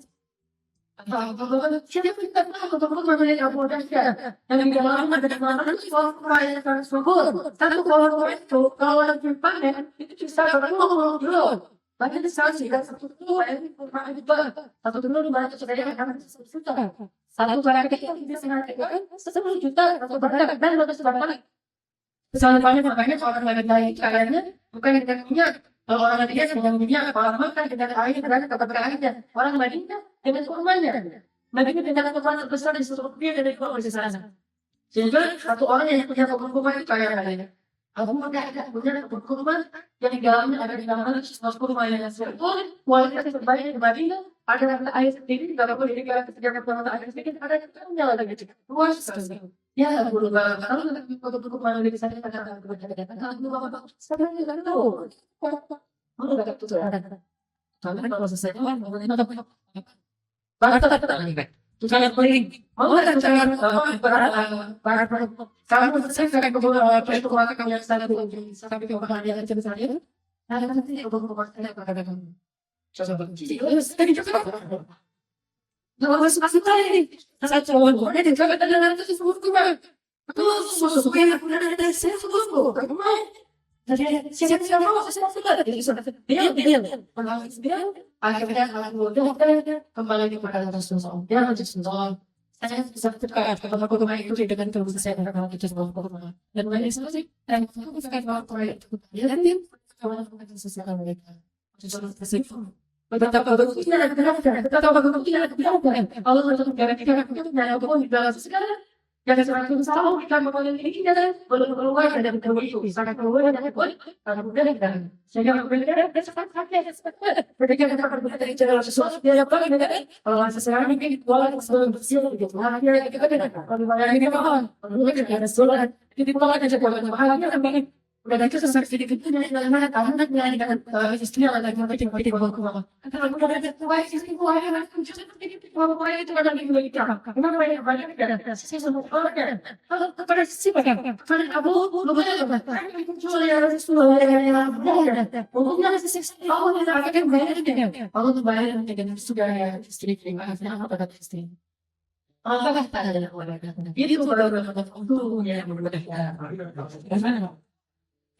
siapa kita tahu betul-betul berbeda kamu dan dia yang dalam ada mana soal perayaan subuh satu kalau itu kalau lagi panen itu bisa berlalu dulu banyak disaksi dan satu dulu satu dulu banyak terjadi karena satu barang kecil bisa mengatakan 10 juta atau barang dan lebih sebanyak misalnya banyak orang lain kayaknya bukan yang punya kalau orang lain yang punya kalau makan dengan air dan keberkahannya orang lainnya dengan kurmanya bagaimana dengan kurma terbesar di seluruh dunia dari kurma di sana sehingga satu orang yang punya kurma itu kaya aku mengatakan punya kurma yang di dalamnya ada di dalamnya sebuah kurma yang sempurna kualitas terbaik di Madinah ada air sedikit kalau boleh dikira ketika air sedikit ada yang lagi luas sekali ya berubah kalau untuk kurma di sana ada sekarang tidak tahu mau enggak tuh kalau selesai Jangan peling. Mau nggak jangan kamu saya akan beberapa itu maka kamu yang sana dulu sampai ke bahan yang kecil saya. Ada nanti beberapa saya akan kamu. Coba. Jadi juga. Nah, masuk lagi. Saya coba boleh dan coba dengan itu sebut kuma. Aku suka yang punya ada saya sebut. Jadi siapa mau saya sudah dia akhirnya kembali kepada Rasulullah dia Rasulullah saya bisa terkait kepada kurma itu dengan kebutuhan saya kalau kita sebelum kurma dan banyak sekali dan aku suka kalau proyek itu dia nanti kawan kita sosial mereka Rasulullah tersebut betapa bagusnya Allah menggarantikan kita pun di dalam segala jangan semakin tahu kita mempunyai ini dan belum keluar dari itu sangat keluar dari pun karena mudah dan sehingga berbeda dan sepakat berbeda dari cara sesuatu dia apa kalau seseorang ini boleh sebelum bersiul gitu nah dia kita kalau bayar ini mahal kalau ada solar jadi boleh aja boleh mahalnya kan udah itu sesuatu sedikit itu dari mana tahu dengan istri yang lagi meeting kalau udah ada tua istri gua yang kalau itu ada di lagi kenapa banyak ada sih semua orang pada siapa pada abu lu banyak jual ya semua yang pokoknya sih kalau kita akan bayar kalau tuh bayar dengan sudah istri apa kata istri apa kata ada orang itu baru untuk yang berbeda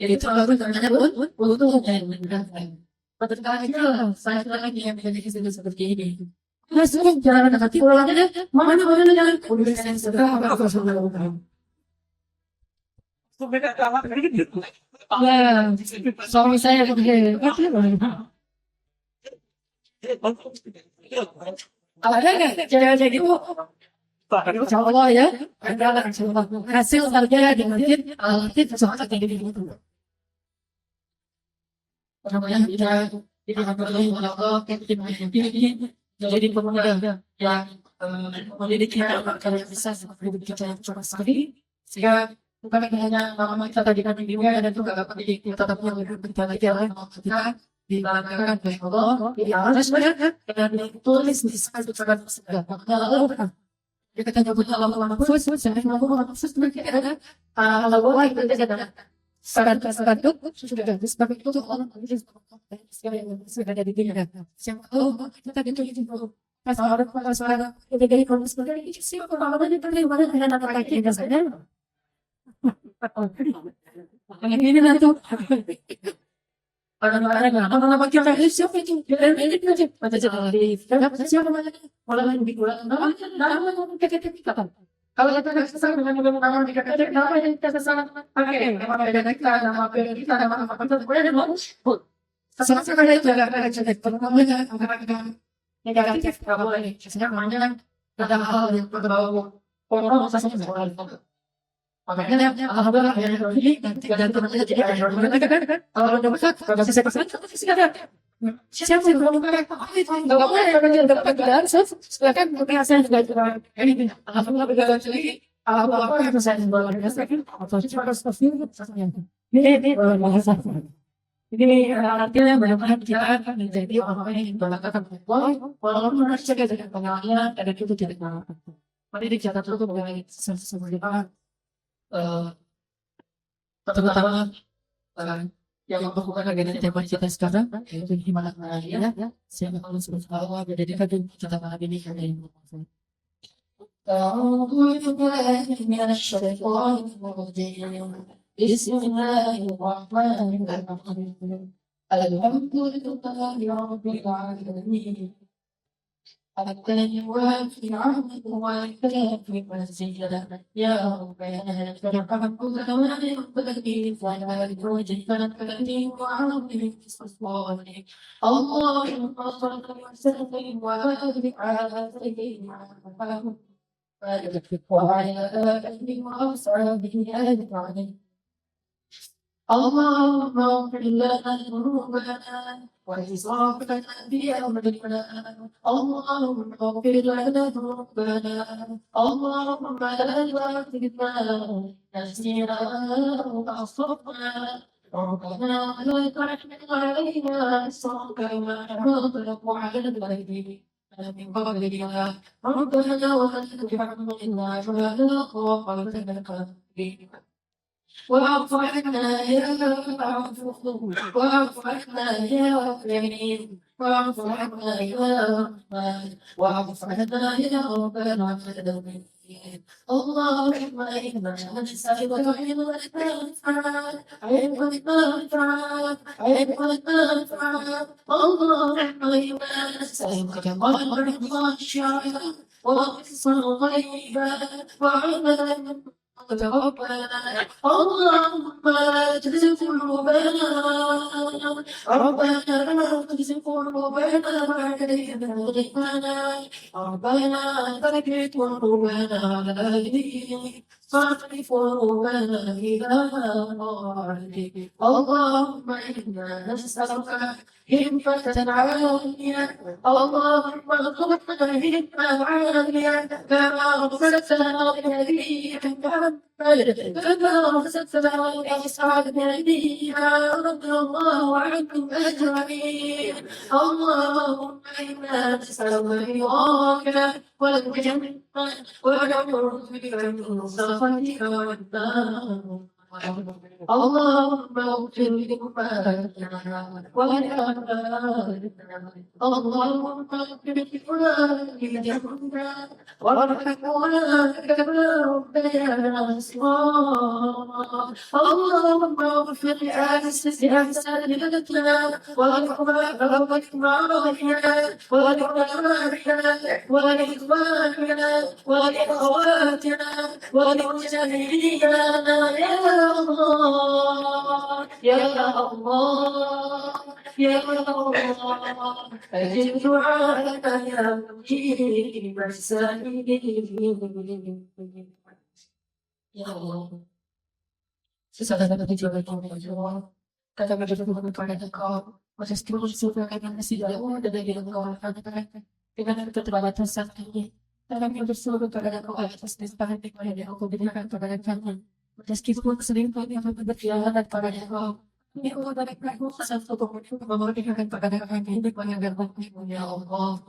jadi itu aku tanya untuk yang pertanyaan saya lagi yang menjadi kisah seperti ini. Langsung jalan hati ulangnya mana yang udah saya sudah apa sebelum suami saya begini ada nggak jadi itu Insya Allah ya ada hasil sarjana di masjid alatnya sesuatu yang gitu namanya tidak Allah jadi pemuda yang mendidik kita agar bisa seperti kita yang coba sekali sehingga bukan hanya nama kita tadi kan juga dan juga dapat didik kita tetap yang lebih kita lagi kita dilanggarkan oleh Allah di atasnya dan ditulis di sekat-sekat segala makna. Dia kata nyebut Allah mahfuz, jangan Allah mahfuz berarti ada Allah itu ada sekat-sekat itu sudah disebut itu Allah sudah ada di dunia. Siapa Allah kita itu pas orang itu dari kalau sebenarnya itu sih kalau ada di mana ada apa lagi yang saya. Ini nanti orang pakai kayak siapa itu? Ini aja pada jadi siapa orang lebih kurang nama kita. Kalau kita kesal dengan nama kita nama yang kita kesal pakai nama beda kita nama beda kita nama apa itu boleh mau. Sama sekali itu agak jadi pengalaman negatif kalau boleh. Sebenarnya ada hal yang berbau orang saya semua. Makanya alhamdulillah ya ini dan teman-teman jadi kalau udah besar kalau bisa kesana siapa sih belum pakai nggak boleh kalau dapat gelar silakan mungkin hasilnya juga ini alhamdulillah begal lagi apa yang saya bawa biasa atau cuma ini bahasa ini artinya benar-benar kita akan menjadi orang-orang yang berlakon walaupun harus jaga dengan pengalaman ada itu tidak apa mari dicatat dulu mengenai sesuatu pertama yang membuka agenda tema kita sekarang yaitu gimana ya saya akan berusaha menjadikan kita malam ini yang Bismillahirrahmanirrahim. Alhamdulillahi rabbil alamin. أتاني وفي عمد وكافي مسجدا يا ربنا فرحم كل بلدي فلا وجه فلكتي وعظمي صفواني اللهم صل وسلم وبارك على سيدنا محمد وعلى آله وأصحابه أجمعين اللهم اغفر لنا ذنوبنا وإسرافنا في أمرنا اللهم اغفر لنا ذنوبنا اللهم لا تؤاخذنا نسينا وأخطأنا ربنا لا تحمل علينا إصرا كما حملته على الذين من قبلنا ربنا ولا تحملنا ما لا طاقة لنا به واعف عنا يا عفو واعف عنا يا كريم واعف عنا يا رحمن واعف عنا يا رب العالمين اللهم إنا نسألك علما نافعا علما نافعا علما نافعا اللهم إنا نسألك قلبا خاشعا ورزقا طيبا وعملا ربنا اللهم لا تزغ قلوبنا ربنا لا تزغ قلوبنا بعد إذ هديتنا ربنا ثبت قلوبنا على دينك صرف قلوبنا إلى طاعتك اللهم إنا نسألك همة عالية اللهم ارزقنا همة عالية كما رزقتنا نبيك محمد كما رزقتنا إسحاق نبينا رضي الله عنهم أجمعين اللهم إنا نسألك رضاك والجنة ونعوذ بك من سخطك والنار اللهم اغفر لأمهاتنا ولآبائنا اللهم اغفر لوالدينا وارحمهما كما ربيانا صغارا اللهم اغفر لأساتذتنا ولإخواننا ولإخواننا ولأخواتنا ولمجاهدينا يا الله يا الله يا الله أجب دعاءنا يا مجيب السائلين يا الله Sesaat lagi juga Allah kata berdoa kepada Engkau meski musuh kami masih jauh dari Engkau dengan keterbatasan kami kami bersuruh kepada Engkau atas nisbah yang aku berikan kepada kami meskipun sering kami akan berkhianat kepada Engkau Ya Allah, dari aku satu kemudian memberikan kepada kami ini pengajaran ya Allah.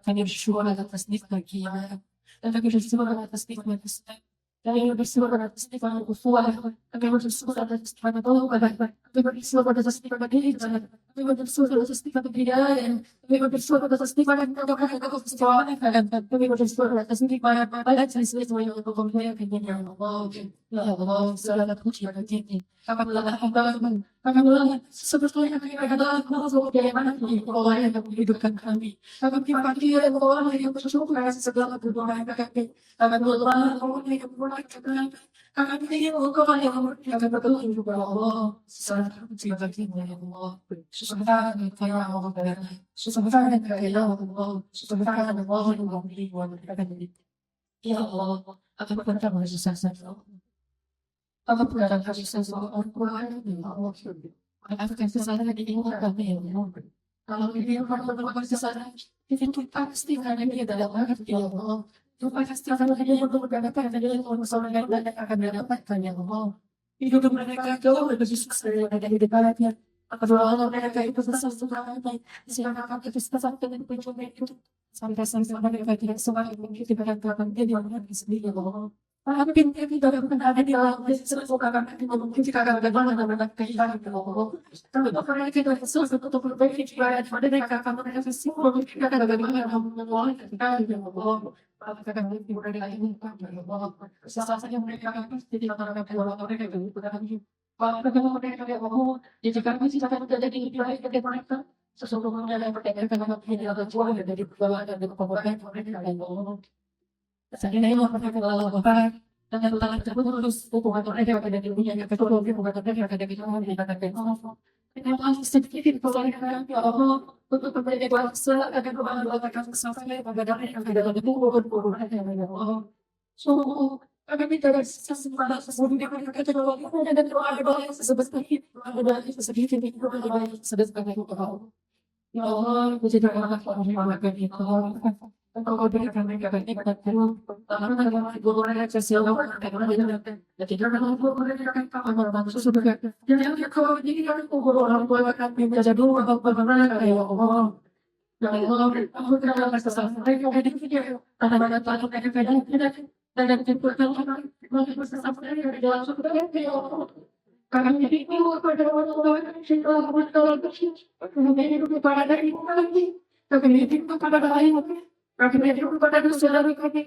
Kami bersyukur atas nikmatnya, dan kami bersyukur atas nikmatnya. Kami bersyukur atas nikmat ukhuwah. Kami bersyukur atas nikmat taubat. Kami bersyukur atas nikmat hidayah. Kami bersyukur atas nikmat hidayah. Kami bersyukur atas nikmat keselamatan. Kami bersyukur atas nikmat balasan semua yang Engkau berikan ya Allah. Ya Allah, segala puji bagi Diri. Alhamdulillah, sebetulnya kami adalah makhluk bagaimana Allah yang menghidupkan kami. Kami panggil Allah yang bersyukur atas segala perbuatan kami. Alhamdulillah, Allah yang memulakan kami. Kami ingin Allah yang akan berkeluh juga Allah. Segala puji bagimu ya Allah. Subhanaka ya Allah. Subhanaka ya Allah. Subhanallah yang memberi wa memberikan diri. Ya Allah, aku berkata bersusah saja. Aku berkata bersusah saja. Maafkan kesalahan di ilmu kami ya Allah. Kalau dia berbuat kesalahan, itu pasti karena dia dalam hati ya Allah. Itu pasti karena dia mendapatkan dari Allah dan akan mendapatkan ya Allah. Hidup mereka jauh lebih sukses daripada hidup baratnya. Apabila mereka itu sesat Tuhan, siapa akan kesesatan dengan pencuri itu sampai mereka tidak semakin mengikuti peraturan dia di dalam diri sendiri ya Allah. Amin kami dalam keadaan di alam sesuatu kami menghentikan bagaimana mengenai kehidupan ya Allah. Tapi mereka tidak sesuatu untuk berbaiki jiwa pada mereka akan menghentikan memikirkan bagaimana mengelola kehidupan ya Allah. Apakah kami berada ini ya Allah. Sesuatu yang mereka akan jadi antara mereka kami. Apakah mereka ya Allah. Jika kami tidak menjadi lebih baik dari mereka. Sesungguhnya yang pertanyaan kami adalah jauh dari perbedaan dan kekompakan mereka ya Allah. Saya ini mereka adalah bapak dan telah terputus hubungan mereka pada dunia yang kedua hubungan mereka pada dunia yang kedua. Kita masih sedikit perlahan ya Allah untuk memberi kuasa agar melakukan sampai pada dari yang tidak berhubungan ya Allah. So kami minta sesuatu sesuatu yang mereka tidak lakukan dan doa doa sebesar itu doa sedikit itu doa sebesar itu ya Allah puji doa kami ya Allah. Engkau berikan mereka pada Tuhan, tangan guru mereka selalu berkata, dan tidak akan guru mereka akan sesudah. Jangan kau jadikan guru orang tua kami menjadi dua bagaimana ya Allah. Ya Allah, aku tidak kesalahan mereka dari video, tangan mereka dan timbulkan kami bersama mereka di dalam surga ya Allah. Kami itu pada orang-orang yang cinta kepada bersih, kami hidup pada dari kami, kami hidup pada lain. Kami hidup pada saudara kami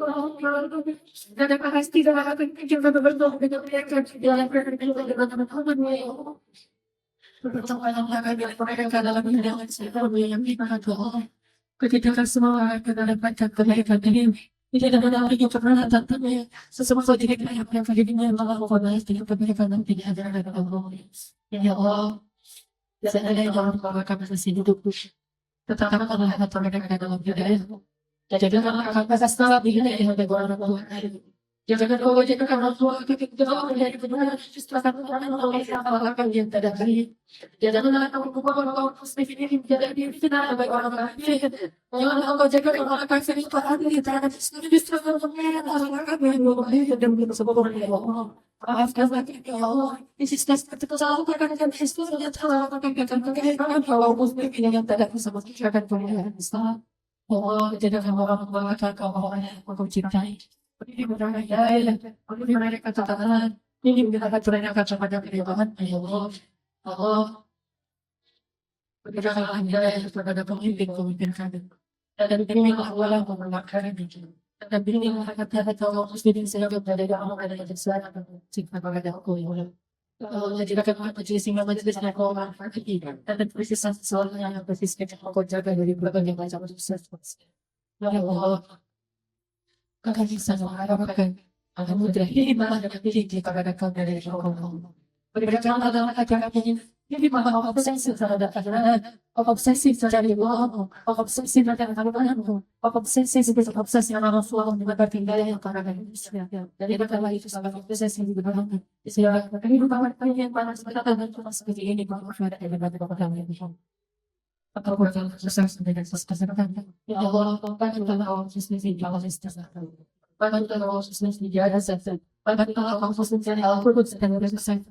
dan pasti dalam kita berdoa dengan mereka dalam perkembangan dengan teman-teman ya Allah. Pertemuan kami mereka dalam hidangan sebelum yang kita doa. Ketika semua kita dapatkan kebaikan ini. Tidak ada lagi pernah tantanya sesuatu tidak yang terjadinya malah pada tidak kebaikan dan tidak ada Allah. Ya Allah, saya ada yang membawa kami hidup tetapi kalau hati mereka dalam hidayah. Jadikanlah kami sesaat ini yang berguna Tuhan. Jangan kau jadikan orang tua kita menjadi benar sesuatu yang akan yang tidak baik. Janganlah kau kau positif ini menjadi diri kita bagi orang lain. Janganlah kau jadikan orang kafir itu hati terhadap justru yang kami yang dan bersebut ya Allah. Maafkan kami ya Allah. Insistensi kita selalu berkata Kristus yang telah mengatakan kalau muslim yang tidak bisa mengerjakan kemuliaan Islam. Allah jadikan orang orang yang kau cintai. Ini benar ya, ini mereka catatan. Ini kita akan kepada kehidupan ya Allah. Allah berikanlah hidayah kepada pemimpin kami. Dan bimbinglah Allah memperlakukan itu. Dan bimbinglah kata-kata Allah muslimin sehingga berada dalam keadaan kesalahan sehingga kepada aku ya Allah. Allah jadikan majelis sehingga majelis yang kau manfaati dan persisnya sesuatu yang persisnya kau jaga dari berbagai macam sukses. Ya Allah. Kami bisa mengharapkan alhamdulillah iman dan pilih kepada kami dari Allah. Berikanlah dalam hati kami ini maha obsesi terhadap kebenaran, obsesi terhadap Allah, obsesi terhadap kebenaran, obsesi seperti obsesi yang Rasulullah mendapatkan dari para manusia. Dari bagaimana itu sangat obsesi yang dibenarkan. Istilah kehidupan kami yang panas berkata dan cuma seperti ini bahwa ada hebat kami yang bisa. Atau berjalan sukses dengan kesempatan. Ya Allah, bantulah Allah khusus di jalan istiqamah. Bantulah Allah khusus di jalan sehat. Bantulah Allah khusus di jalan al-Qudus dan bersesat.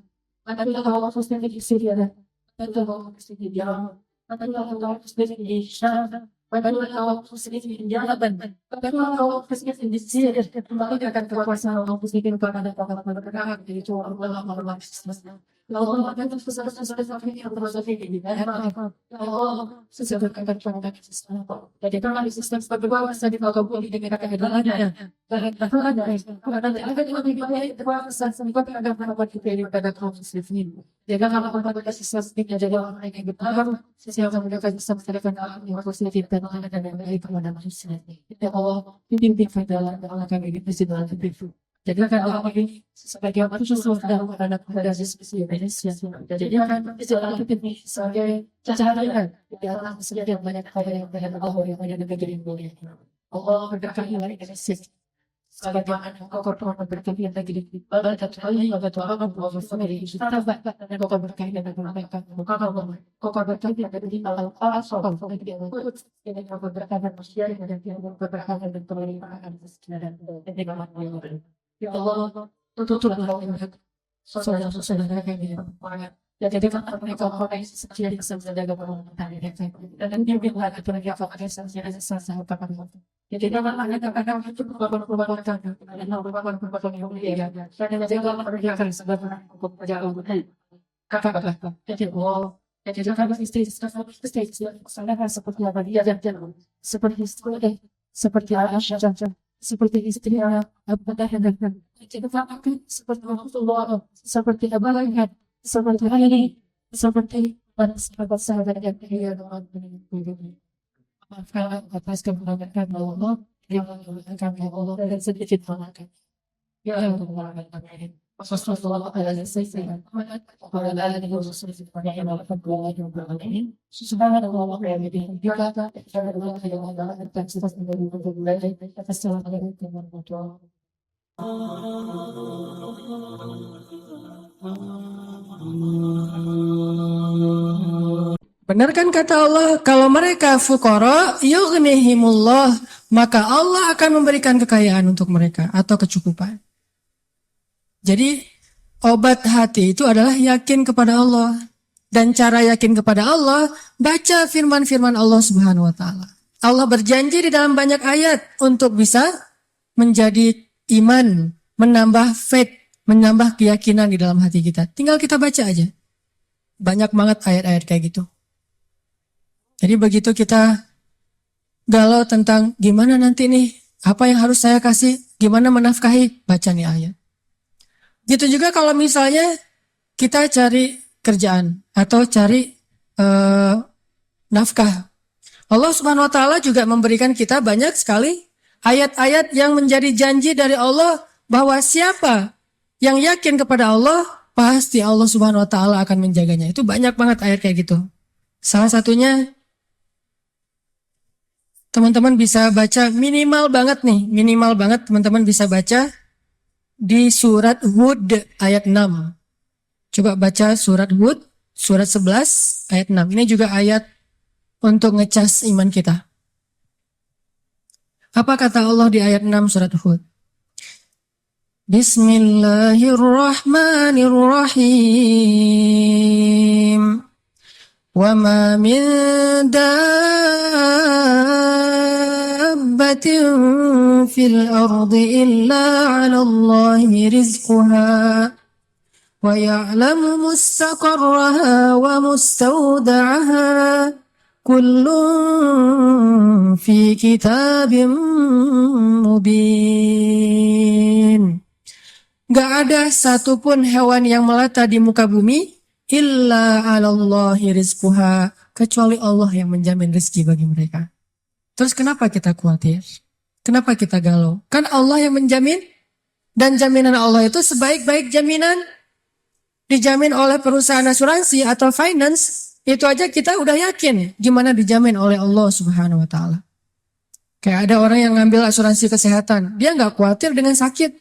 Benar kan kata Allah, kalau mereka fuqara, yughnihimullah, maka Allah akan memberikan kekayaan untuk mereka atau kecukupan. Jadi obat hati itu adalah yakin kepada Allah. Dan cara yakin kepada Allah, baca firman-firman Allah Subhanahu wa taala. Allah berjanji di dalam banyak ayat untuk bisa menjadi iman, menambah faith, menambah keyakinan di dalam hati kita. Tinggal kita baca aja. Banyak banget ayat-ayat kayak gitu. Jadi begitu kita galau tentang gimana nanti nih, apa yang harus saya kasih, gimana menafkahi, baca nih ayat. Gitu juga kalau misalnya kita cari kerjaan atau cari nafkah. Allah Subhanahu wa taala juga memberikan kita banyak sekali ayat-ayat yang menjadi janji dari Allah bahwa siapa yang yakin kepada Allah, pasti Allah Subhanahu wa taala akan menjaganya. Itu banyak banget ayat kayak gitu. Salah satunya teman-teman bisa baca minimal banget teman-teman bisa baca di surat Hud ayat 6. Coba baca surat Hud, surat 11 ayat 6. Ini juga ayat untuk ngecas iman kita. Apa kata Allah di ayat 6 surat Hud? Bismillahirrahmanirrahim. Wa ma min dabbatin fil ardi illa 'ala Allahi rizquha. وَيَعْلَمُ مُسْتَقَرَّهَا وَمُسْتَوْدَعَهَا كُلٌّ فِي كِتَابٍ مُبِينٍ. Gak ada satupun hewan yang melata di muka bumi illa 'alallahi rizquha, kecuali Allah yang menjamin rezeki bagi mereka. Terus kenapa kita khawatir? Kenapa kita galau? Kan Allah yang menjamin, dan jaminan Allah itu sebaik-baik jaminan. Dijamin oleh perusahaan asuransi atau finance, itu aja kita udah yakin gimana dijamin oleh Allah Subhanahu wa taala. Kayak ada orang yang ngambil asuransi kesehatan, dia nggak khawatir dengan sakit.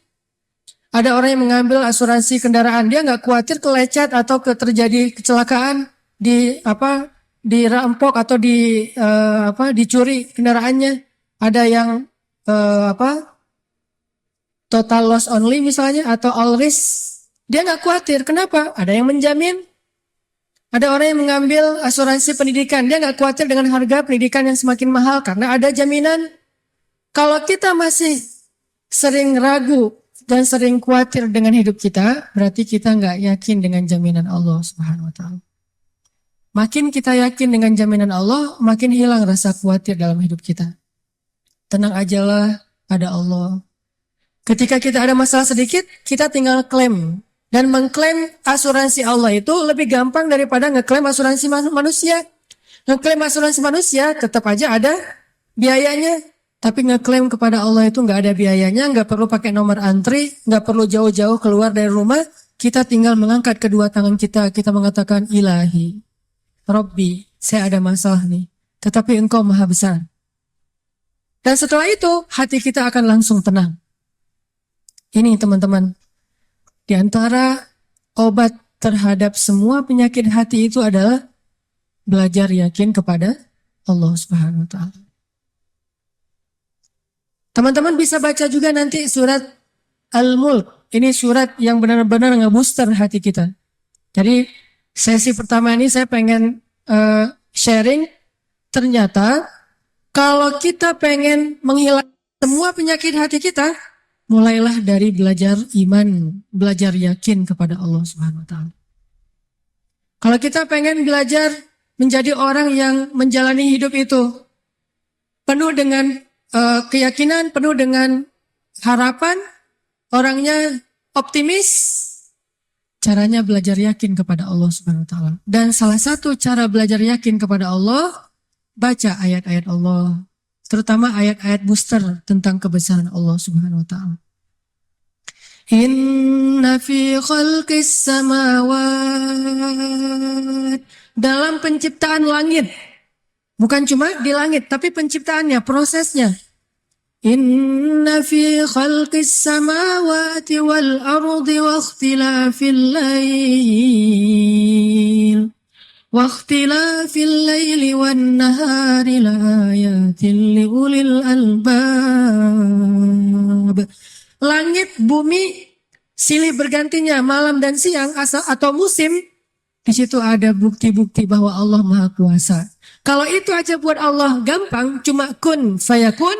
Ada orang yang mengambil asuransi kendaraan, dia nggak khawatir kelecet atau terjadi kecelakaan, dirampok atau dicuri kendaraannya. Ada yang total loss only misalnya atau all risk. Dia nggak khawatir. Kenapa? Ada yang menjamin. Ada orang yang mengambil asuransi pendidikan. Dia nggak khawatir dengan harga pendidikan yang semakin mahal karena ada jaminan. Kalau kita masih sering ragu dan sering khawatir dengan hidup kita, berarti kita nggak yakin dengan jaminan Allah Subhanahu wa Ta'ala. Makin kita yakin dengan jaminan Allah, makin hilang rasa khawatir dalam hidup kita. Tenang ajalah, ada Allah. Ketika kita ada masalah sedikit, kita tinggal klaim. Dan mengklaim asuransi Allah itu lebih gampang daripada ngeklaim asuransi manusia. Ngeklaim asuransi manusia tetap aja ada biayanya. Tapi ngeklaim kepada Allah itu nggak ada biayanya, nggak perlu pakai nomor antri, nggak perlu jauh-jauh keluar dari rumah. Kita tinggal mengangkat kedua tangan kita mengatakan, Ilahi, Rabbi, saya ada masalah nih. Tetapi Engkau Maha Besar. Dan setelah itu, hati kita akan langsung tenang. Ini teman-teman. Di antara obat terhadap semua penyakit hati itu adalah belajar yakin kepada Allah Subhanahu wa Ta'ala. Teman-teman bisa baca juga nanti surat Al-Mulk. Ini surat yang benar-benar ngebooster hati kita. Jadi sesi pertama ini saya pengen sharing. Ternyata kalau kita pengen menghilangkan semua penyakit hati kita, mulailah dari belajar iman, belajar yakin kepada Allah Subhanahu wa Ta'ala. Kalau kita pengen belajar menjadi orang yang menjalani hidup itu penuh dengan keyakinan, penuh dengan harapan, orangnya optimis, caranya belajar yakin kepada Allah Subhanahu wa Ta'ala. Dan salah satu cara belajar yakin kepada Allah, baca ayat-ayat Allah. Terutama ayat-ayat booster tentang kebesaran Allah Subhanahu wa Ta'ala. Inna fi khalqis samawat. Dalam penciptaan langit. Bukan cuma di langit, tapi penciptaannya, prosesnya. Inna fi khalqis samawati wal ardi wa ikhtilafil lail. واختلاف الليل والنهار لآيات لأولي الألباب. Langit, bumi, silih bergantinya malam dan siang atau musim, di situ ada bukti-bukti bahwa Allah Maha Kuasa. Kalau itu aja buat Allah gampang, cuma kun fayakun,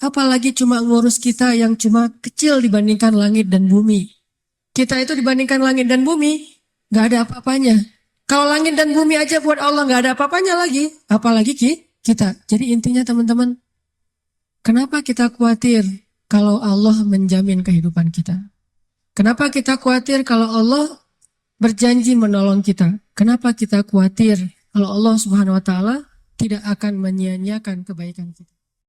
apalagi cuma ngurus kita yang cuma kecil dibandingkan langit dan bumi. Kita itu dibandingkan langit dan bumi, gak ada apa-apanya. Kalau langit dan bumi aja buat Allah nggak ada apa-apanya lagi, apalagi kita. Jadi intinya teman-teman, kenapa kita khawatir kalau Allah menjamin kehidupan kita? Kenapa kita khawatir kalau Allah berjanji menolong kita? Kenapa kita khawatir kalau Allah Subhanahu wa Ta'ala tidak akan menyia-nyiakan kebaikan kita?